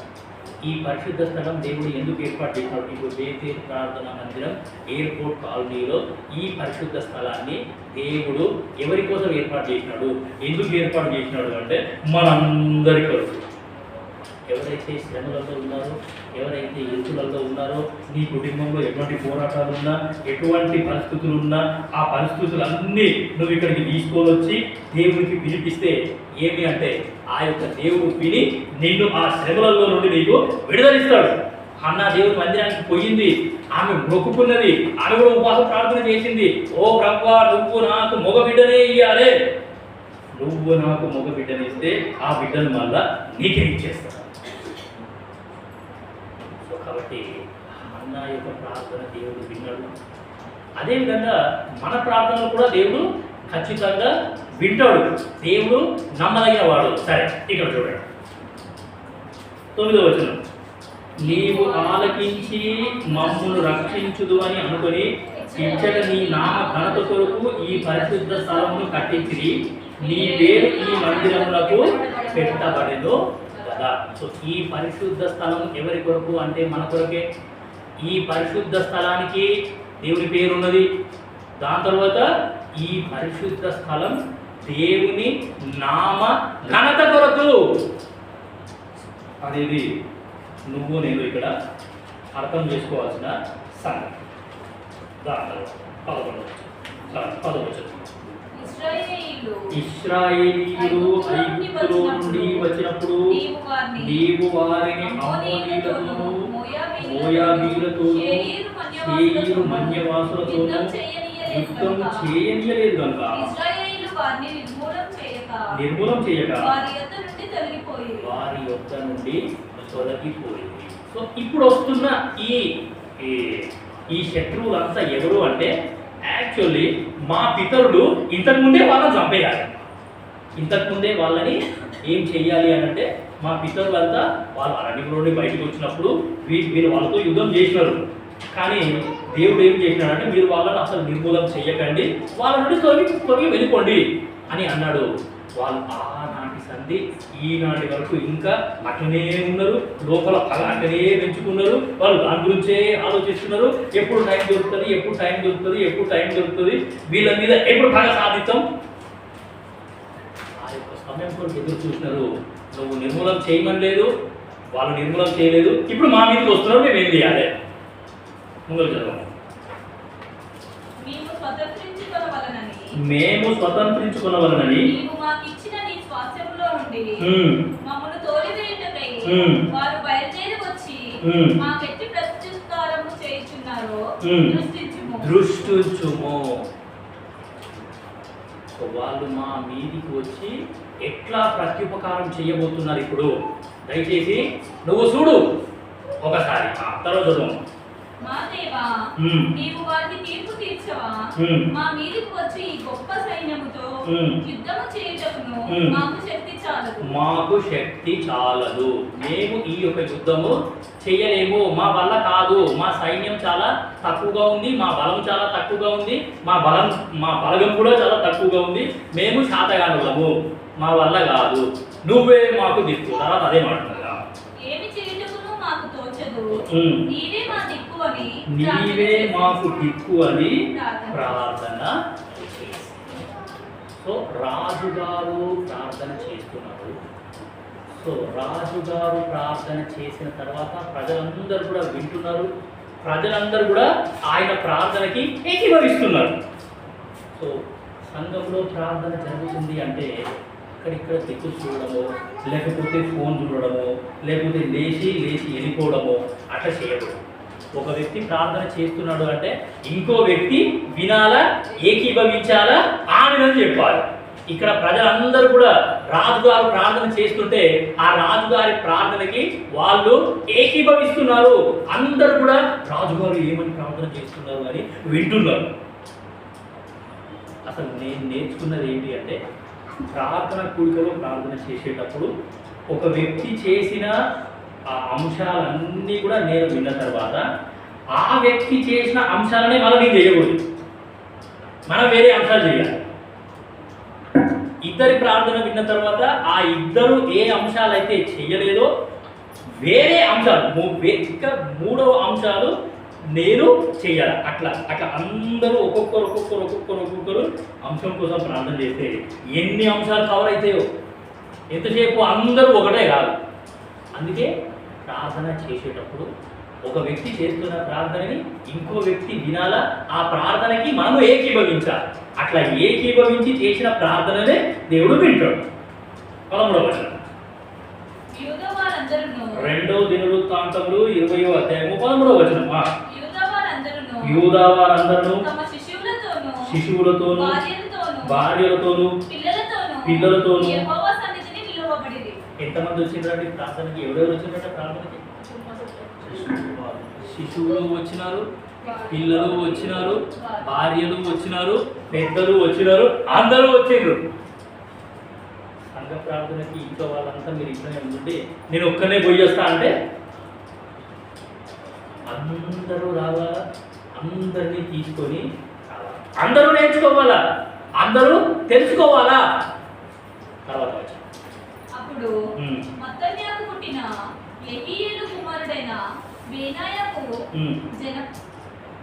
ఈ పరిశుద్ధ స్థలం దేవుడు ఎందుకు ఏర్పాటు చేసినాడు? ఇప్పుడు బేతేలు ప్రార్థనా మందిరం ఎయిర్పోర్ట్ కాలనీలో ఈ పరిశుద్ధ స్థలాన్ని దేవుడు ఎవరి కోసం ఏర్పాటు చేసినాడు? ఎందుకు ఏర్పాటు చేసినాడు అంటే మనందరి కొరకు. ఎవరైతే శ్రమలలో ఉన్నారో, ఎవరైతే ఎత్తులలో ఉన్నారో, నీ కుటుంబంలో ఎటువంటి పోరాటాలు ఉన్నా, ఎటువంటి పరిస్థితులు ఉన్నా, ఆ పరిస్థితులన్నీ నువ్వు ఇక్కడికి తీసుకొని వచ్చి దేవుడికి పిలిపిస్తే ఏమి అంటే ఆ యొక్క దేవుడు విని నిన్ను ఆ శ్రమలలో నుండి నీకు విడుదలిస్తాడు. అన్న దేవుడి మందిరానికి పోయింది, ఆమె మొక్కుకున్నది, ఆమె కూడా ఉపవాస ప్రార్థన చేసింది. ఓ ప్రభువా, నువ్వు నాకు మగ బిడ్డనే ఇయ్యాలే, నువ్వు నాకు మగ బిడ్డనిస్తే ఆ బిడ్డను మళ్ళా నీకే ఇచ్చేస్తాను. సో కాబట్టి అన్న యొక్క ప్రార్థన దేవుడు విన్నాడు. అదేవిధంగా మన ప్రార్థనలు కూడా దేవుడు ఖచ్చితంగా వింటాడు. దేవుడు నమ్మదగిన వాడు. సరే, ఇక్కడ చూడండి 9వ వచనం. నీవు ఆలకించి మమ్మును రక్షించుదు అని అనుకొని ఇచ్చట నీ నామ ఘనత కొరకు ఈ పరిశుద్ధ స్థలమును కట్టించి నీ పేరు ఈ మందిరములకు పెట్టబడెను కదా. సో ఈ పరిశుద్ధ స్థలం ఎవరి కొరకు అంటే మన కొరకే. ఈ పరిశుద్ధ స్థలానికి దేవుని పేరు ఉన్నది. దాని తర్వాత ఈ పరిశుద్ధ స్థలం దేవుని నామ ఘనత కొరకు. అనేది నువ్వు నేను ఇక్కడ అర్థం చేసుకోవాల్సిన సంగతి. దాని తర్వాత 11 ఇశ్రాయేలీయులు ఐగుప్తులో నుండి వచ్చినప్పుడు నీవు వారిని అమ్మోనీయులతోనూ మోయాబీయులతోనూ సేయీరు మన్యవాసులతోనూ యుద్ధం చేయనీయలేదు కనుక నిర్మూలం చేయక వారి యొద్ద నుండి తొలగిపోయింది. సో ఇప్పుడు వస్తున్న ఈ శత్రువులంతా ఎవరు అంటే యాక్చువల్లీ మా పితరుడు ఇంతకుముందే వాళ్ళని చంపేయాలి. ఇంతకుముందే వాళ్ళని ఏం చెయ్యాలి అని అంటే మా పితరులంతా వాళ్ళు అరణ్యం నుండి బయటకు వచ్చినప్పుడు వీరు వాళ్ళతో యుద్ధం చేసినారు. కానీ దేవుడు ఏం చేసినాడంటే మీరు వాళ్ళని అసలు నిర్మూలం చెయ్యకండి, వాళ్ళ నుండి తొలగి వెళ్ళిపోండి అని అన్నాడు. వాళ్ళు ఆనాటి సంధి ఈనాటి వరకు ఇంకా అట్లనే ఉన్నారు. లోపల అలాంటినే పెంచుకున్నారు. వాళ్ళు దాని గురించే ఆలోచిస్తున్నారు. ఎప్పుడు టైం దొరుకుతుంది, ఎప్పుడు టైం దొరుకుతుంది, ఎప్పుడు టైం దొరుకుతుంది, వీళ్ళ మీద ఎప్పుడు పగ సాధిస్తాం, ఆ యొక్క సమయం కొరకు ఎదురు చూస్తున్నారు. నువ్వు నిర్మూలం చేయమని లేదు, వాళ్ళు నిర్మూలం చేయలేదు, ఇప్పుడు మా మీదకి వస్తున్నారు, మేము ఏం చేయాలి? ముందుకు చదవం. మేము స్వతంత్రించుకునవలనని మమ్మల్ని తోలివేయుటకై వారు బయలుదేరి వచ్చి మాకెట్టి ప్రత్యుత్కారము చేయుచున్నారో దృష్టించుము. వాళ్ళు మా మీదికి వచ్చి ఎట్లా ప్రత్యుపకారం చేయబోతున్నారు ఇప్పుడు దయచేసి నువ్వు చూడు ఒకసారి. తర్వాత చదువు. మా దేవా, నీవు వారికి తీర్పు తీర్చవా? మా మీదికి వచ్చి ఈ గొప్ప సైన్యముతో యుద్ధము చేయుటకును మాకు శక్తి చాలదు. మేము ఈ యొక్క యుద్ధము చేయలేము, మా వల్ల కాదు. మా సైన్యం చాలా తక్కువగా ఉంది, మా బలం చాలా తక్కువగా ఉంది, మా బలగం కూడా చాలా తక్కువగా ఉంది. మేము శాతగానులము, మా వల్ల కాదు, నువ్వే మాకు దిక్కు. తర్వాత అదే మాట్లాడదా, నీవే మాకు దిక్కు అని ప్రార్థన. సో రాజుగారు ప్రార్థన చేస్తున్నారు. సో రాజుగారు ప్రార్థన చేసిన తర్వాత ప్రజలందరూ కూడా వింటున్నారు. ప్రజలందరూ కూడా ఆయన ప్రార్థనకి ఏకీభవిస్తున్నారు. సో సంఘంలో ప్రార్థన జరుగుతుంది అంటే ఇక్కడిక్కడ తెక్కు చూడడము, లేకపోతే ఫోన్ చూడడము, లేకపోతే లేచి వెళ్ళిపోవడము అట్లా చేయకూడదు. ఒక వ్యక్తి ప్రార్థన చేస్తున్నాడు అంటే ఇంకో వ్యక్తి వినాలా, ఏకీభవించాలా, ఆమెనని చెప్పాలి. ఇక్కడ ప్రజలందరూ కూడా రాజుగారు ప్రార్థన చేస్తుంటే ఆ రాజుగారి ప్రార్థనకి వాళ్ళు ఏకీభవిస్తున్నారు. అందరూ కూడా రాజుగారు ఏమని ప్రార్థన చేస్తున్నారు అని వింటున్నారు. అసలు నేను నేర్చుకున్నది ఏంటి అంటే ప్రార్థన కూడికలో ప్రార్థన చేసేటప్పుడు ఒక వ్యక్తి చేసిన ఆ అంశాలన్నీ కూడా నేను విన్న తర్వాత ఆ వ్యక్తి చేసిన అంశాలనే మనం నేను చేయకూడదు, మనం వేరే అంశాలు చేయాలి. ఇద్దరి ప్రార్థన విన్న తర్వాత ఆ ఇద్దరు ఏ అంశాలైతే చేయలేదో వేరే అంశాలు ఇంకా మూడవ అంశాలు నేను చేయాలి. అట్లా అట్లా అందరూ ఒక్కొక్కరు అంశం కోసం ప్రార్థన చేస్తే ఎన్ని అంశాలు కవర్ అవుతాయో, ఎంతసేపు అందరూ ఒకటే కాదు. అందుకే ప్రార్థన చేసేటప్పుడు ఒక వ్యక్తి చేస్తున్న ప్రార్థనని ఇంకో వ్యక్తి వినాలా, ఆ ప్రార్థనకి మనము ఏకీభవించాలి. అట్లా ఏకీభవించి చేసిన ప్రార్థననే దేవుడు వింటాడు. 13వ వచనం, 2 దినవృత్తాంతములు 20వ అధ్యాయము 13వ వచనం. యూదా వారందరూ శిశువులతోనూ భార్యలతోనూ పిల్లలతోనూ. ఎంతమంది వచ్చిందండి ప్రార్థనకి? ఎవరెవరు వచ్చిందంటే ప్రార్థనకి? శిశువులు వచ్చినారు, పిల్లలు వచ్చినారు, భార్యలు వచ్చినారు, పెద్దలు వచ్చినారు, అందరూ వచ్చిండ్రు. సంఘ ప్రార్థనకి ఇంట్లో వాళ్ళంతా మీరు ఇంట్లోనే ఉంటుంటే నేను ఒక్కనే పోయి వస్తా అంటే అందరూ రావాలా, అందరినీ తీసుకొని రావాలా, అందరూ నేర్చుకోవాలా, అందరూ తెలుసుకోవాలా. తర్వాత అప్పుడు మత్తన్యాకు పుట్టిన యెహీయేలు కుమారుడైన బెనాయాకు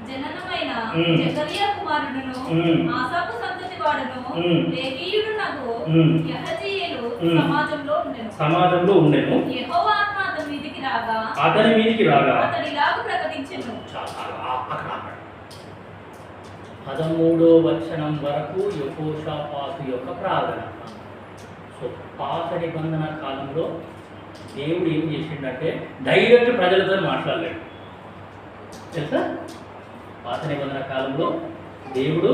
జననమైన జకరియా కుమారుడును ఆసాపు సంతతి వాడును లేవీయుడు నగు యెహజీయేలు సమాజంలో ఉండెను. యెహోవా ఆత్మ అతని మీదికి రాగా అతడిలాగు ప్రకటించెను. 13వ వచనం వరకు యెహోషాపాతు యొక్క ప్రార్థన. సో పాత నిబంధన కాలంలో దేవుడు ఏం చేసిండంటే డైరెక్ట్ ప్రజలతో మాట్లాడలేడు, తెలుసా? పాత నిబంధన కాలంలో దేవుడు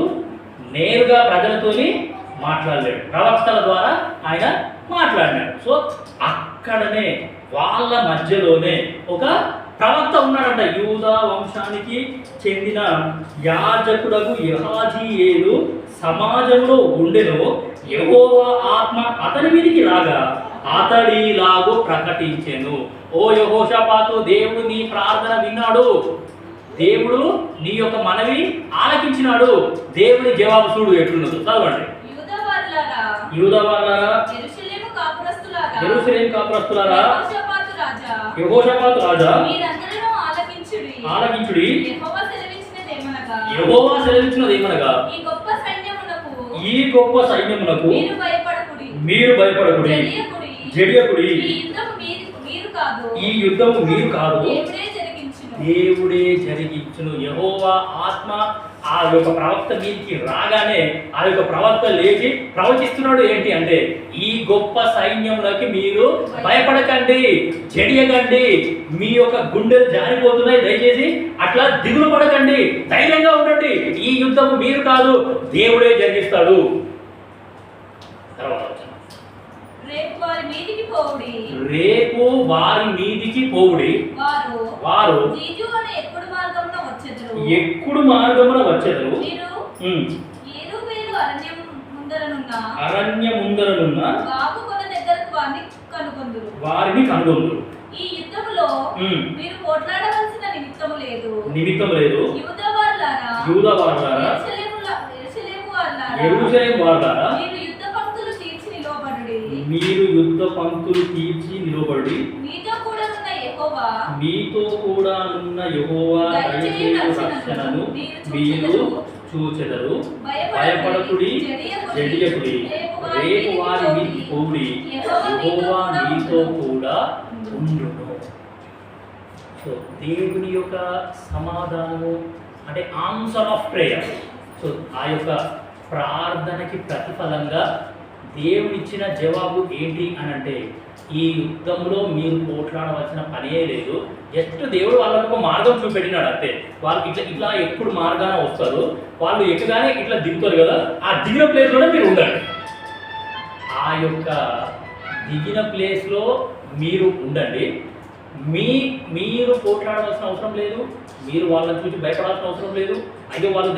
నేరుగా ప్రజలతోని మాట్లాడలేడు, ప్రవక్తల ద్వారా ఆయన మాట్లాడినాడు. సో అక్కడనే వాళ్ళ మధ్యలోనే ఒక ప్రవక్త ఉన్నాడంట. యూదా వంశానికి చెందిన యాజకుడగు యెహజీయేలు సమాజంలో ఉండెను. యెహోవా ఆత్మ అతని మీదికి రాగా అతడిలాగు ప్రకటించెను. ఓ యెహోషాపాతు, దేవుడు నీ ప్రార్థన విన్నాడు, దేవుడు నీ యొక్క మనవి ఆలకించినాడు. దేవుని జవాబు చూడు ఎట్లున్నదో చదవండి. యూదా వారలారా, యెరూషలేము కాపురస్తులారా, యెహోషాపాతు రాజా, ఆలకించుడి. యెహోవా సెలవిచ్చినదేమనగా ఈ గొప్ప సైన్యమునకు మీరు భయపడకుడి, జడియకుడి. ఈ యుద్ధము మీరు కాదు, దేవుడే జరిగించును. యెహోవా ఆత్మ ఆ యొక్క ప్రవక్త మీదకి రాగానే ఆ యొక్క ప్రవక్త లేచి ప్రవచిస్తున్నాడు. ఏంటి అంటే ఈ గొప్ప సైన్యములకి మీరు భయపడకండి, జడియకండి, మీ యొక్క గుండెలు జారిపోతున్నాయి, దయచేసి అట్లా దిగులు పడకండి, ధైర్యంగా ఉండండి. ఈ యుద్ధము మీరు కాదు, దేవుడే జరిగిస్తాడు. తర్వాత రేపు వారి మీదికి పోవుడి, వారు ఎక్కుడు మార్గమున వచ్చెదరు. అరణ్య ముందరనున్న వారిని కనుగొందురు. ఈ యుద్ధములో మీరు పోట్లాడవలసిన నిమిత్తము లేదు. యూదా వారలారా, యెరూషలేము వారలారా, మీరు యుద్ధ పంక్తులు తీర్చి నిలబడి మీతో కూడా నున్న యెహోవా దయచేయు రక్షణను మీరు చూచెదరు. భయపడకుడి, జడియకుడి. రేపు వారి మీదికి పోవుడి, యెహోవా మీతో కూడా ఉండును. సో దేవుని యొక్క సమాధానము అంటే ఆన్సర్ ఆఫ్ ప్రేయర్. సో ఆ యొక్క ప్రార్థనకి ప్రతిఫలంగా దేవుడిచ్చిన జవాబు ఏంటి అని అంటే ఈ యుద్ధంలో మీరు పోట్లాడవలసిన పనే లేదు. జస్ట్ దేవుడు వాళ్ళకు ఒక మార్గం చూపెట్టినాడు అంతే. వాళ్ళకి ఇట్లా ఎప్పుడు మార్గాన వస్తారు, వాళ్ళు ఎక్కగానే ఇట్లా దిగుతారు కదా, ఆ దిగిన ప్లేస్లోనే మీరు ఉండండి. ఆ యొక్క దిగిన ప్లేస్లో మీరు ఉండండి. మీరు పోట్లాడవలసిన అవసరం లేదు, మీరు వాళ్ళని చూసి భయపడాల్సిన అవసరం లేదు. అయ్యో వాళ్ళు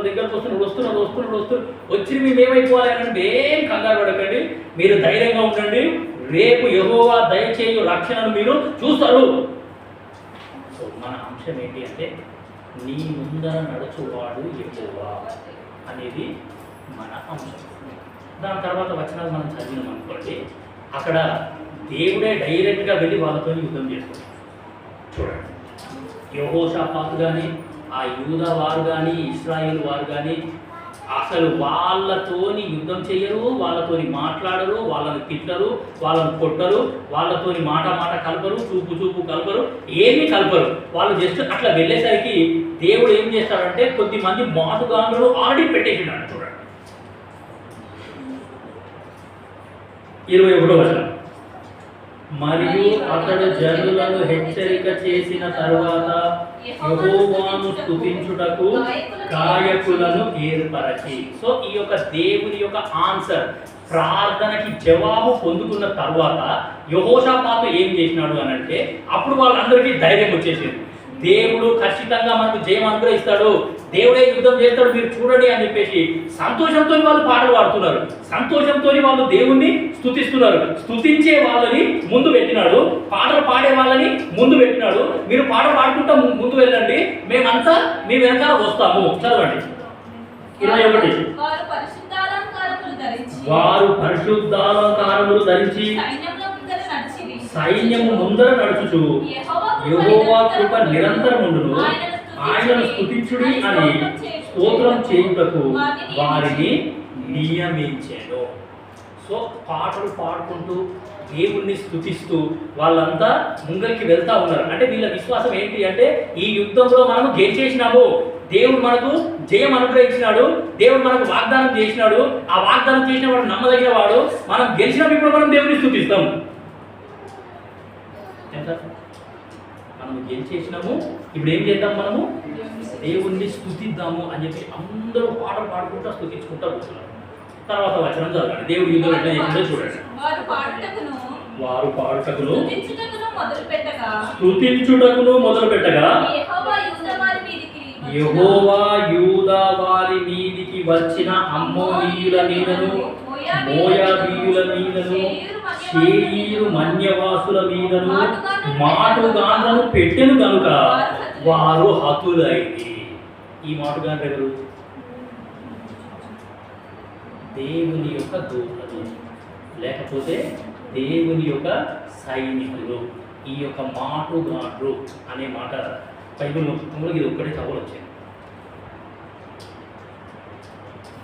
దగ్గరకు వస్తున్నారు వచ్చి మేము ఏమైపోవాలి అంటే ఏం కంగారు పడకండి, మీరు ధైర్యంగా ఉండండి. రేపు యెహోవా దయచేయు రక్షణను మీరు చూస్తారు. సో మన అంశం ఏంటి అంటే నీ ముందర నడుచువాడు యెహోవా అనేది మన అంశం. దాని తర్వాత వచనాలు మనం చదివినాం అనుకోండి, అక్కడ దేవుడే డైరెక్ట్గా వెళ్ళి వాళ్ళతో యుద్ధం చేస్తారు. చూడండి, యెహోషాపాతు కానీ, ఆ యూదా వారు కానీ, ఇశ్రాయేలు వారు కానీ అసలు వాళ్ళతోని యుద్ధం చేయరు, వాళ్ళతోని మాట్లాడరు, వాళ్ళని తిట్టరు, వాళ్ళని కొట్టరు, వాళ్ళతోని మాట కలపరు, చూపు కలపరు, ఏమీ కలపరు. వాళ్ళు జస్ట్ అట్లా వెళ్ళేసరికి దేవుడు ఏం చేస్తాడంటే కొద్దిమంది మాటుగాండ్రులు ఆల్రెడీ పెట్టేసినాడు. చూడండి 21వ వచనం. మరియు అతడు జనులను హెచ్చరిక చేసిన తరువాత యెహోవాను స్తుతించుటకు గాయకులను ఏర్పరచి. సో ఈ యొక్క దేవుని యొక్క ఆన్సర్, ప్రార్థనకి జవాబు పొందుకున్న తర్వాత యెహోషాపాతు ఏం చేసినాడు అని అంటే, అప్పుడు వాళ్ళందరికీ ధైర్యం వచ్చేసింది. దేవుడు ఖచ్చితంగా మనకు జయం అనుగ్రహిస్తాడు, దేవుడే యుద్ధం చేస్తాడు, మీరు చూడండి అని చెప్పేసి సంతోషంతో వాళ్ళు పాటలు పాడుతున్నారు. సంతోషంతో వాళ్ళు దేవుణ్ణి స్తుతిస్తున్నారు. స్తుతించే వాళ్ళని ముందు పెట్టినాడు, పాటలు పాడే వాళ్ళని ముందు పెట్టినాడు. మీరు పాటలు పాడుకుంటా ముందు వెళ్ళండి, మేమంతా మీ వెనకాల వస్తాము. చదవండి 21. వారు పరిశుద్ధాలంకారములు ధరించి సైన్యము ముందర నడుచుచు యెహోవా కృప నిరంతరం ఉండును, ఆయనను స్తుతించుడి అని స్తోత్రం చేయుటకు వారిని నియమించెను. సో పాటలు పాడుకుంటూ దేవుణ్ణి స్తుతిస్తూ వాళ్ళంతా ముంగలికి వెళ్తా ఉన్నారు. అంటే వీళ్ళ విశ్వాసం ఏంటి అంటే, ఈ యుద్ధంలో మనము గెలిచేసినాము, దేవుడు మనకు జయం అనుగ్రహించినాడు, దేవుడు మనకు వాగ్దానం చేసినాడు, ఆ వాగ్దానం చేసిన వాడు నమ్మదగిన వాడు, మనం గెలిచినప్పుడు ఇప్పుడు మనం దేవుడిని స్తుతిస్తాం. ఎంత మనము గెలిచేసినాము, ఇప్పుడు ఏం చేద్దాం, మనము దేవుణ్ణి స్తుతిద్దాము అని చెప్పి అందరూ పాటలు పాడుకుంటూ స్తుతించుకుంటూ కూర్చున్నారు. తర్వాత వచనం చదవండి, దేవుడు యుద్ధం ఎట్లా చేసిందో చూడండి. వారు పాడుటకును స్తుతించుటకును మొదలు పెట్టగా యెహోవా యూదా వారి మీదికి వచ్చిన అమ్మోనీయుల మీదను, మోయాబీయుల మీదను, షేయీరు మన్యవాసుల మీదను మాటుగాండ్లను పెట్టెను కనుక వారు హతులైంది. ఈ మాటుగాండ్రు ఎవరు? దేవుని యొక్క దూతలు, లేకపోతే దేవుని యొక్క సైనికులు. ఈ యొక్క మాటుగాండ్రు అనే మాట బైబిల్ మొత్తంలో ఇది ఒక్కటే చదువు వచ్చింది.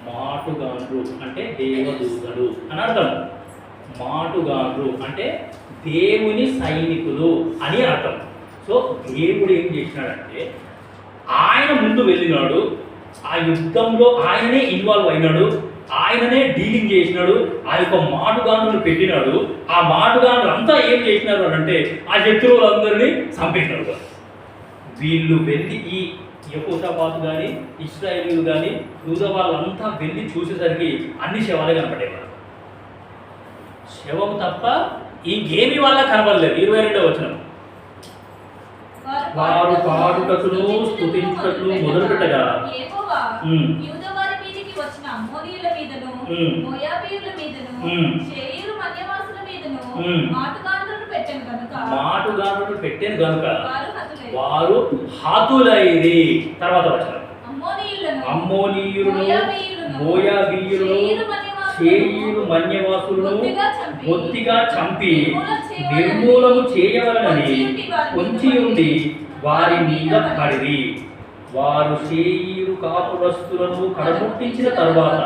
మాటుగాండ్రు అంటే దేవదూతలు అని అర్థం. మాటుగాండ్రు అంటే దేవుని సైనికులు అని అర్థం. సో దేవుడు ఏం చేసినాడంటే, ఆయన ముందు వెళ్ళినాడు, ఆ యుద్ధంలో ఆయననే ఇన్వాల్వ్ అయినాడు, ఆయననే డీలింగ్ చేసినాడు, ఆ యొక్క మాటుగాండ్రును పెట్టినాడు. ఆ మాటుగాండ్రు అంతా ఏం చేసినారు అని అంటే, ఆ శత్రువులందరినీ చంపేసినాడు. వీళ్ళు వెళ్ళి ఈ యెహోషాపాతు కానీ, ఇశ్రాయేలీయులు కానీ, యూదా వాళ్ళంతా వెళ్ళి చూసేసరికి అన్ని శవాలే కనపడేవారు. శవం తప్ప ఇంకేమి వాళ్ళ కనపడలేదు. 22వ వచనం. వారు పాడుటకును స్తుతించుటకును మొదలుపెట్టగా మాటుగాండ్రును పెట్టెను కనుక వారు హతులైరి. తర్వాత వచనం. అమ్మోనీయులను, మోయాబీయులను, షేయీరు మన్యవాసులను బొత్తిగా చంపి నిర్మూలము చేయవలనని పొంచి ఉండి వారి మీద పడిరి. వారు షేయీరు కాపురస్తులను కడముట్టించిన తర్వాత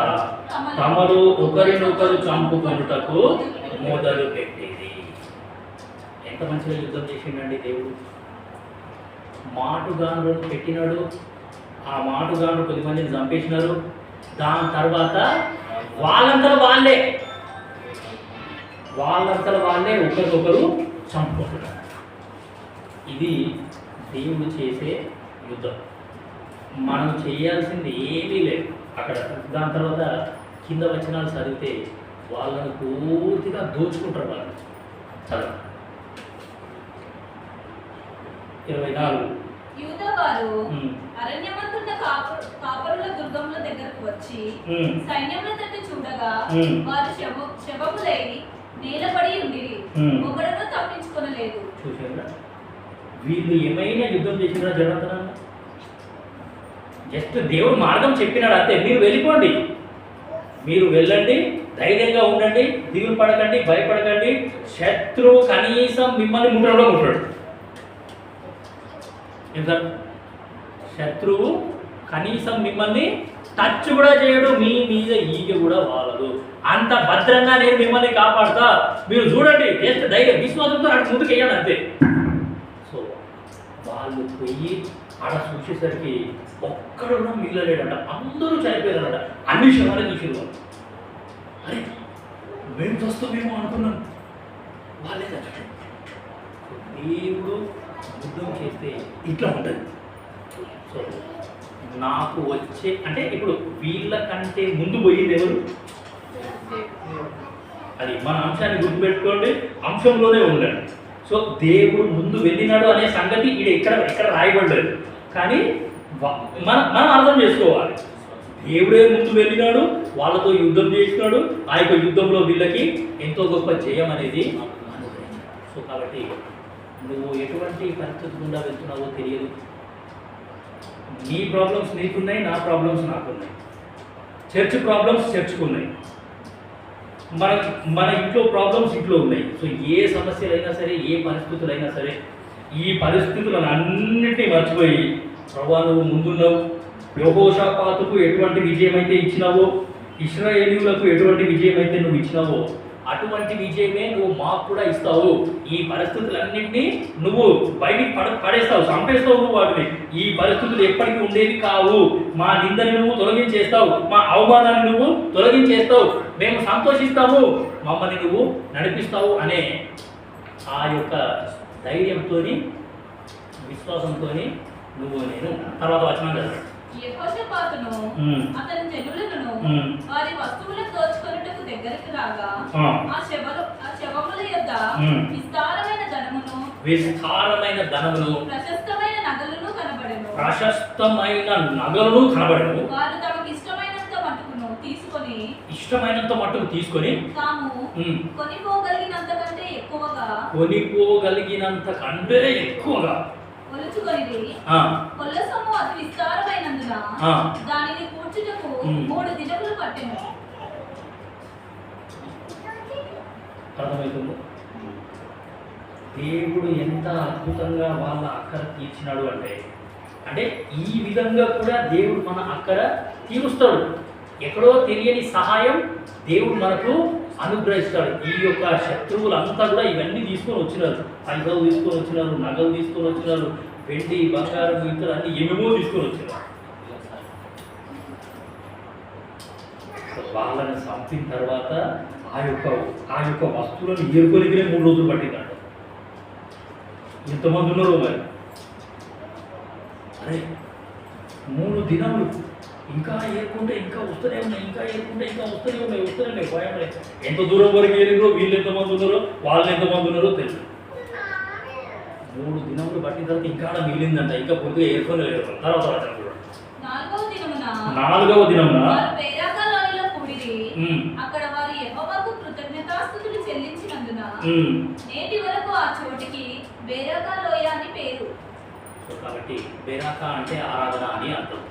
తమలో ఒకరినొకరు చంపుకొనుటకు మొదలు పెట్టేది. ఎంత మంచిగా యుద్ధం చేసిండండి దేవుడు. మాటుగాండ్రును పెట్టినాడు, ఆ మాటుగాండ్రు 10 మందిని చంపేసినారు. దాని తర్వాత వాళ్ళంతా వాళ్ళే ఒకరికొకరు చంపుకుంటున్నారు. ఇది దేవుడు చేసే యుద్ధం. మనం చేయాల్సింది ఏమీ లేదు అక్కడ. దాని తర్వాత కింద వచనాలు చదివితే వాళ్ళను పూర్తిగా దోచుకుంటారు వాళ్ళు. చదువు 24. యూదావారు అరణ్యమందున్న కాపరుల దుర్గముల దగ్గరకు వచ్చి సైన్యముల తట్టు చూడగా వారు శవములై నేలపడి ఉండిరి, ఒకడును తప్పించుకొనలేదు. చూసారా, వీళ్ళు ఏమైనా యుద్ధం చేసినా జరుగుతున్నా, జస్ట్ దేవుడు మార్గం చెప్పినాడు అంతే. మీరు వెళ్ళిపోండి, మీరు వెళ్ళండి, ధైర్యంగా ఉండండి, దిగులు పడకండి, భయపడకండి. శత్రువు కనీసం మిమ్మల్ని ముట్టడంలో ముట్టాడు. ఇంకా శత్రువు కనీసం మిమ్మల్ని టచ్ కూడా చేయడు, మీ మీద ఈగ కూడా వాలదు. అంత భద్రంగా నేను మిమ్మల్ని కాపాడుతా, మీరు చూడండి, జస్ట్ ధైర్యం విశ్వాసంతో అటు ముందుకు వేయాలి అంతే. సో వాళ్ళు పోయి ఆడ చూసేసరికి ఒక్కడు కూడా మిగలలేడంట, అందరూ చనిపోయారంట. అన్ని శవాలే చూసేవారు. అరే మేము చూస్తామేమో అనుకున్నాం, వాళ్ళే చచ్చారు. దేవుడు యుద్ధం చేస్తే ఇట్లా ఉంటుంది. సో నాకు వచ్చే అంటే ఇప్పుడు వీళ్ళకంటే ముందు పోయింది ఎవరు? అది మన అంశాన్ని గుర్తుపెట్టుకోండి, అంశంలోనే ఉండండి. సో దేవుడు ముందు వెళ్ళినాడు అనే సంగతి ఇది ఎక్కడ రాయబడలేదు, కానీ మనం అర్థం చేసుకోవాలి. దేవుడే ముందు వెళ్ళినాడు, వాళ్ళతో యుద్ధం చేసినాడు, ఆ యొక్క యుద్ధంలో వీళ్ళకి ఎంతో గొప్ప జయం అనేది అనుగ్రహించాడు. సో కాబట్టి నువ్వు ఎటువంటి పరిస్థితి గుండా వెళ్తున్నావో తెలియదు. నీ ప్రాబ్లమ్స్ నీకున్నాయి, నా ప్రాబ్లమ్స్ నాకున్నాయి, చర్చ్ ప్రాబ్లమ్స్ చర్చ్కున్నాయి, మన ఇంట్లో ప్రాబ్లమ్స్ ఇంట్లో ఉన్నాయి. సో ఏ సమస్యలైనా సరే, ఏ పరిస్థితులైనా సరే, ఈ పరిస్థితులను అన్నిటినీ మర్చిపోయి ప్రభువా నువ్వు ముందున్నావు, యెహోషాపాతుకు ఎటువంటి విజయం అయితే ఇచ్చినావో, ఇశ్రాయేలీయులకు ఎటువంటి విజయం అయితే నువ్వు ఇచ్చినావో, అటువంటి విజయమే నువ్వు మాకు కూడా ఇస్తావు. ఈ పరిస్థితులన్నింటినీ నువ్వు బయటికి పడేస్తావు, చంపేస్తావు నువ్వు వాటిని. ఈ పరిస్థితులు ఎప్పటికీ ఉండేవి కావు. మా నిందని నువ్వు తొలగించేస్తావు, మా అవమానాన్ని నువ్వు తొలగించేస్తావు, మేము సంతోషిస్తాము, మమ్మల్ని నువ్వు నడిపిస్తావు అనే ఆ యొక్క ధైర్యంతో, విశ్వాసంతో నువ్వు నేను తర్వాత వచనం కదా యెహోషాపాతును అతని జనులను వారి వస్తువులను దోచుకొనుటకు దగ్గరికి రాగా ఆ శవముల యొద్ద విస్తారమైన ధనమును ప్రశస్తమైన నగలును కనబడెను. వారు తమకు ఇష్టమైనంత మట్టుకు తీసుకొని తాము కొనిపోగలిగినంత కంటే ఎక్కువగా కొల్ల సొమ్ము అతి విస్తారమైనందున దానిని కూర్చుటకు 3 దినములు పట్టెను. అర్థమవుతుంది దేవుడు ఎంత అద్భుతంగా వాళ్ళ అక్కర తీర్చినాడు అంటే ఈ విధంగా కూడా దేవుడు మన అక్కర తీరుస్తాడు. ఎక్కడో తెలియని సహాయం దేవుడు మనకు అనుగ్రహిస్తాడు. ఈ యొక్క శత్రువులంతా కూడా ఇవన్నీ తీసుకొని వచ్చినారు, పైసలు తీసుకొని వచ్చినారు, నగలు తీసుకొని వచ్చినారు, వెండి బంగారం ఇతర అన్ని ఏమేమో తీసుకొని వచ్చినారు. వాళ్ళని చంపిన తర్వాత ఆ యొక్క వస్తువులను ఏరుకోలిగినే 3 రోజులు పట్టిందంట. ఎంతమంది ఉన్నారు మరి? అరే 3 దినాలు ఇంకా ఏరుకుంటే ఇంకా వస్తూనే ఉన్నాయి, ఇంకా ఏరుకుంటే ఇంకా వస్తూనే ఉన్నాయి. భయం ఎంత దూరం వరకు ఏరినో, వీళ్ళు ఎంతమంది ఉన్నారో, వాళ్ళు ఎంతమంది ఉన్నారో తెలుసు. 3 దినములు పట్టిన తర్వాత ఇంకా మిగిలిందంట, ఇంకా పొద్దుగా ఏరుకొని లేదు. తర్వాత 4వ దినమున అక్కడ వారు యెహోవాకు కృతజ్ఞతాస్తుతులు చెల్లించినందున నేటి వరకు ఆ చోటికి బేరాకా లోయ అని పేరు. కాబట్టి బేరాకా అంటే ఆరాధన అని అర్థం.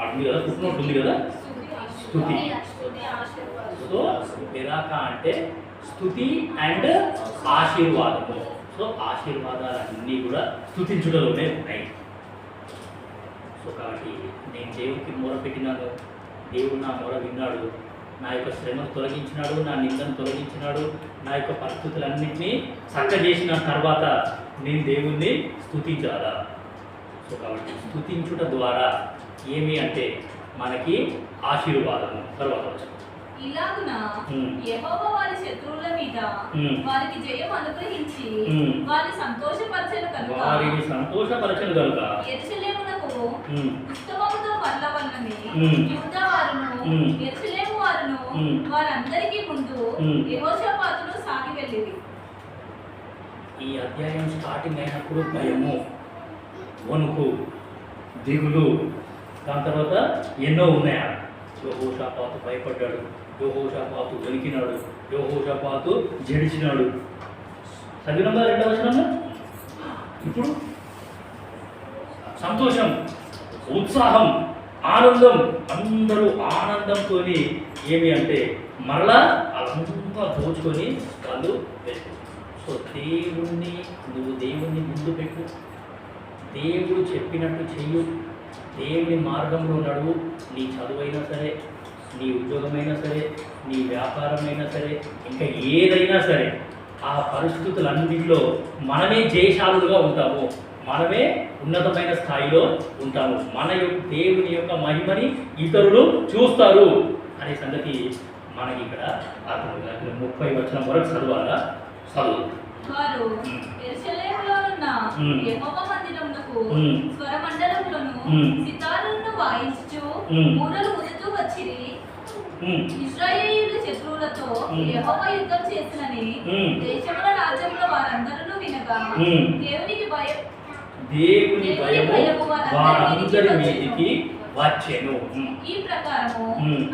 అర్థం కదా, ఉంటుంది కదా, స్తుతి. సో బేరాకా అంటే స్తుతి అండ్ ఆశీర్వాదము. సో ఆశీర్వాదాలన్నీ కూడా స్తుతించుటలోనే ఉన్నాయి. సో కాబట్టి నేను దేవుడికి మొర పెట్టినాను, దేవుడు నా మొర విన్నాడు, నా యొక్క శ్రమను తొలగించినాడు, నా నిందను తొలగించినాడు, నా యొక్క పరిస్థితులన్నింటినీ చక్కజేసిన తర్వాత నేను దేవుణ్ణి స్తుతించాలా. సో కాబట్టి స్తుతించుట ద్వారా ఏమి అంటే మనకి ఆశీర్వాదము. తర్వాత ఇలాగున యెహోవా వారి శత్రువుల మీద వారికి జయం అనుగ్రహించి వారిని సంతోషపరచెను కనుక యెరూషలేమునకు ఉత్తమముతో మరలవలనని యూదా వారును యెరూషలేము వారును వారందరికీ ముందు యెహోషాపాతును సాగి వెళ్ళిరి. ఈ అధ్యాయం స్టార్టింగ్ అయినప్పుడు భయము, వణుకు, దిగులు, దాని తర్వాత ఎన్నో ఉన్నాయా. యెహోషాపాతు భయపడ్డాడు, యెహోషాపాతు వణికినాడు, యెహోషాపాతు జడిచినాడు. చదివినమ్మా 2వ వచనంలో. ఇప్పుడు సంతోషం, ఉత్సాహం, ఆనందం, అందరూ ఆనందంతో ఏమి అంటే మరలా అదంతా దోచుకొని వాళ్ళు వెళ్ళిపోతారు. సో నువ్వు దేవుణ్ణి ముందు పెట్టు, దేవుడు చెప్పినట్టు చెయ్యు, దేవుని మార్గంలో నడువు. నీ చదువైనా సరే, నీ ఉద్యోగమైనా సరే, నీ వ్యాపారమైనా సరే, ఇంకా ఏదైనా సరే, ఆ పరిస్థితులన్నింటిలో మనమే జయశాలులుగా ఉంటాము, మనమే ఉన్నతమైన స్థాయిలో ఉంటాము, మన యొక్క దేవుని యొక్క మహిమని ఇతరులు చూస్తారు అనే సంగతి మనకి ఇక్కడ అర్థమవుతుంది. 30 వచనం వరకు చదవాలా? చదువు. వారు యెరూషలేములోనున్న యెహోవా మందిరమునకు స్వరమండలములను సితారులను వాయించుచు మూరలు ఊదుతూ వచ్చిరి. ఇశ్రాయేలీయుల శత్రువులతో యెహోవా యుద్ధం చేసినని దేశముల రాజ్యముల వారందరూ వినగా దేవుని భయము వారందరి మీదికి వచ్చెను. ఈ ప్రకారము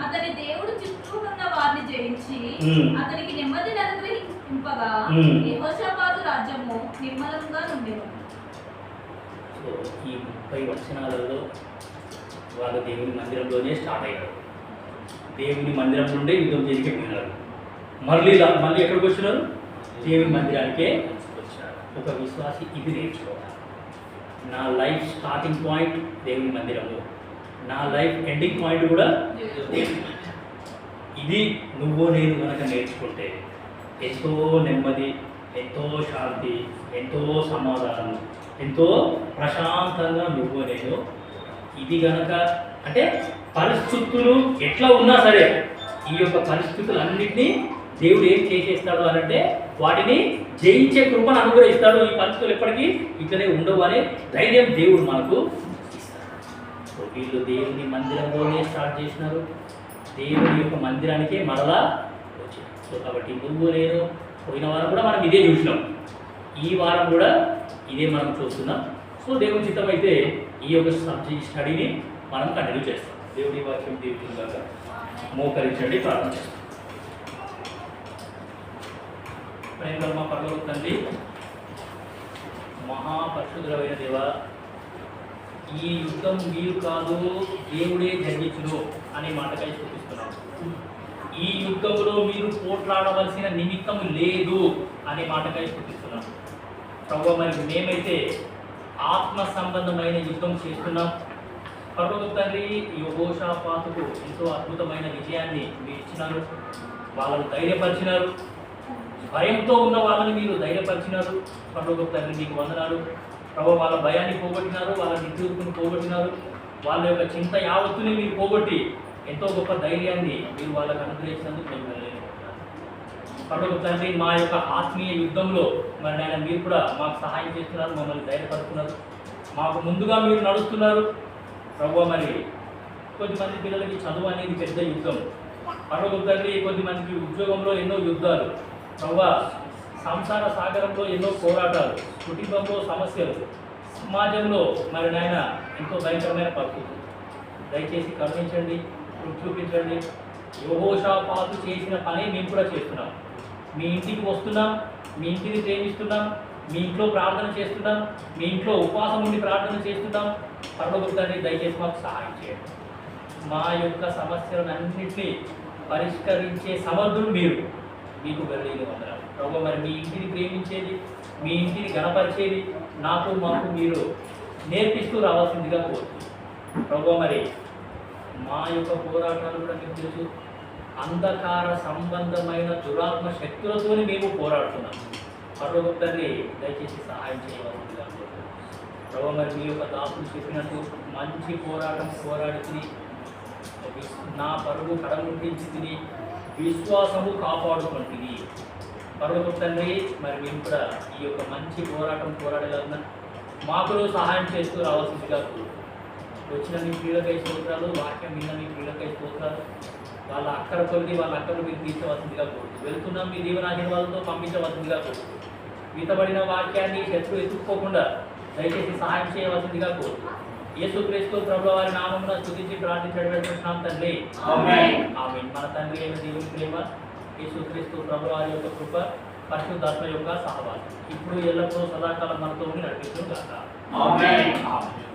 అతని దేవుడు చుట్టూ ఉన్న వారిని జయించి అతనికి నెమ్మదిని అనుగ్రహింపగా యెహోషాపాతు రాజ్యము నిర్మలంగా ఉండేది. ఈ 30 వచనాలలో వాళ్ళు దేవుని మందిరంలోనే స్టార్ట్ అయ్యారు. దేవుని మందిరం నుండే యుద్ధం చేసి పోయినారు. మళ్ళీ ఎక్కడికి వచ్చినారు? దేవుని మందిరానికే వచ్చినారు. ఒక విశ్వాసి ఇది నేర్చుకోవాలి. నా లైఫ్ స్టార్టింగ్ పాయింట్ దేవుని మందిరము, నా లైఫ్ ఎండింగ్ పాయింట్ కూడా దేవుని. ఇది నువ్వు నేను కనుక నేర్చుకుంటే ఎంతో నెమ్మది, ఎంతో శాంతి, ఎంతో సమాధానం, ఎంతో ప్రశాంతంగా నువ్వు నేను ఇది కనుక అంటే పరిస్థితులు ఎట్లా ఉన్నా సరే ఈ యొక్క పరిస్థితులన్నింటినీ దేవుడు ఏం చేసేస్తాడు అనంటే వాటిని జయించే కృపను అనుగ్రహిస్తాడు. ఈ పరిస్థితులు ఎప్పటికీ ఇట్లనే ఉండవు అనే ధైర్యం దేవుడు మనకు ఇస్తాడు. సో వీళ్ళు దేవుని మందిరంలోనే స్టార్ట్ చేసినారు, దేవుని యొక్క మందిరానికే మరలా వచ్చారు. సో కాబట్టి నువ్వు నేను పోయిన వారం కూడా మనం ఇదే చూసినాం, ఈ వారం కూడా ఇదే మనం చూస్తున్నాం. సో దేవుని చిత్తం అయితే ఈ యొక్క సబ్జెక్ట్ స్టడీని మనం కంటిన్యూ చేస్తాం. దేవుడి వాక్యం దీవుగా మోకరించండి, ప్రార్థన చేస్తాం. ప్రేమ మా పరలోక తండ్రి, మహాపరిశుద్ధుడైన దేవ, ఈ యుద్ధం మీరు కాదు దేవుడే జరిగించును అనే మాటకై చూపిస్తున్నాం. ఈ యుద్ధంలో మీరు పోట్లాడవలసిన నిమిత్తం లేదు అనే మాటకై చూపిస్తున్నాం. ప్రభువా, మరి మేమైతే ఆత్మ సంబంధమైన యుద్ధం చేస్తున్నాం. పరలోక తండ్రి, యెహోషాపాతుకు ఎంతో అద్భుతమైన విజయాన్ని మీరు ఇచ్చినారు, వాళ్ళను ధైర్యపరిచినారు, భయంతో ఉన్న వాళ్ళని మీరు ధైర్యపరిచినారు. పరలోక తండ్రి మీకు వందనాలు. ప్రభు, వాళ్ళ భయాన్ని పోగొట్టినారు, వాళ్ళ నిట్టూర్పును పోగొట్టినారు, వాళ్ళ యొక్క చింత యావత్తుని మీరు పోగొట్టి ఎంతో గొప్ప ధైర్యాన్ని మీరు వాళ్ళకు అనుగ్రహించినందుకు మేము వెళ్ళలేము. పరలోక తండ్రి, మా యొక్క ఆత్మీయ యుద్ధంలో మరి నాయన మీరు కూడా మాకు సహాయం చేస్తున్నారు, మమ్మల్ని ధైర్యపరుస్తున్నారు, మాకు ముందుగా మీరు నడుస్తున్నారు. ప్రభు, మరి కొద్దిమంది పిల్లలకి చదువు అనేది పెద్ద యుద్ధం. పరలోక తండ్రి, కొద్దిమందికి ఉద్యోగంలో ఎన్నో యుద్ధాలు. ప్రభు, సంసార సాగరంలో ఎన్నో పోరాటాలు, కుటుంబంలో సమస్యలు, సమాజంలో మరి నాయన ఎంతో భయంకరమైన పరిస్థితులు. దయచేసి కరుణించండి, చూపించండి. యెహోషాపాతు చేసిన పని మేము కూడా చేస్తున్నాం. మీ ఇంటికి వస్తున్నాం, మీ ఇంటిని ప్రేమిస్తున్నాం, మీ ఇంట్లో ప్రార్థన చేస్తున్నాం, మీ ఇంట్లో ఉపవాసం ఉండి ప్రార్థన చేస్తున్నాం. పరలోక తండ్రి, దయచేసి మాకు సహాయం చేయండి. మా యొక్క సమస్యలన్నింటినీ పరిష్కరించే సమర్థులు మీరు, మీకు వెళ్ళేది వందనాలు. ప్రభు, మరి మీ ఇంటిని ప్రేమించేది, మీ ఇంటిని గణపరిచేది నాకు మాకు మీరు నేర్పిస్తూ రావాల్సిందిగా కోరుతుంది. ప్రభు, మరి మా యొక్క పోరాటాలు కూడా మీకు తెలుసు, అంధకార సంబంధమైన దురాత్మ శక్తులతోనే మేము పోరాడుతున్నాం. పరలోక తండ్రి, దయచేసి సహాయం చేయవలసిందిగా కోరుతున్నాం. ప్రభు, మరి మీ యొక్క దాసులు చెప్పినట్టు మంచి పోరాటం పోరాడి నా పరుగు కడముట్టించి విశ్వాసము కాపాడుకుంటుంది. పరలోక తండ్రి, మరి మేము కూడా ఈ యొక్క మంచి పోరాటం పోరాడగలన మాకులో సహాయం చేస్తూ రావాల్సిందిగా వచ్చిన మీ క్రీడకై స్తోత్రాలు, వాక్యం విన్న మీ క్రీడకై స్తోత్రాలు. వాళ్ళ అక్కర కొలిది వాళ్ళ అక్కలు మీరు తీర్చవలసిందిగా కోరుతూ వెళ్తున్నాం, మీ దీవనాశీర్వాదంతో పంపించవలసిందిగా కోరుతూ వీతబడిన వాక్యాన్ని శత్రువు ఎత్తుక్కోకుండా దయచేసి సహాయం చేయవలసిందిగా కోరుతూ యేసుక్రీస్తు ప్రభువు వారి నామమున స్తుతించి ప్రార్థించడం తండ్రి, ఆమేన్. ఆమేన్. మన తండ్రి అయిన దేవుని ప్రేమ, యేసుక్రీస్తు ప్రభువు వారి యొక్క కృప, పరిశుద్ధాత్మ యొక్క సహవాసం ఇప్పుడు ఎల్లప్పుడూ సదాకాలం మనతో ఉండి నడిపిస్తూ గాక. ఆమేన్. ఆమేన్.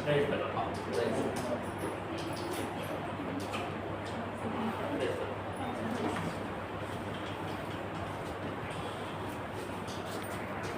Praise the lord.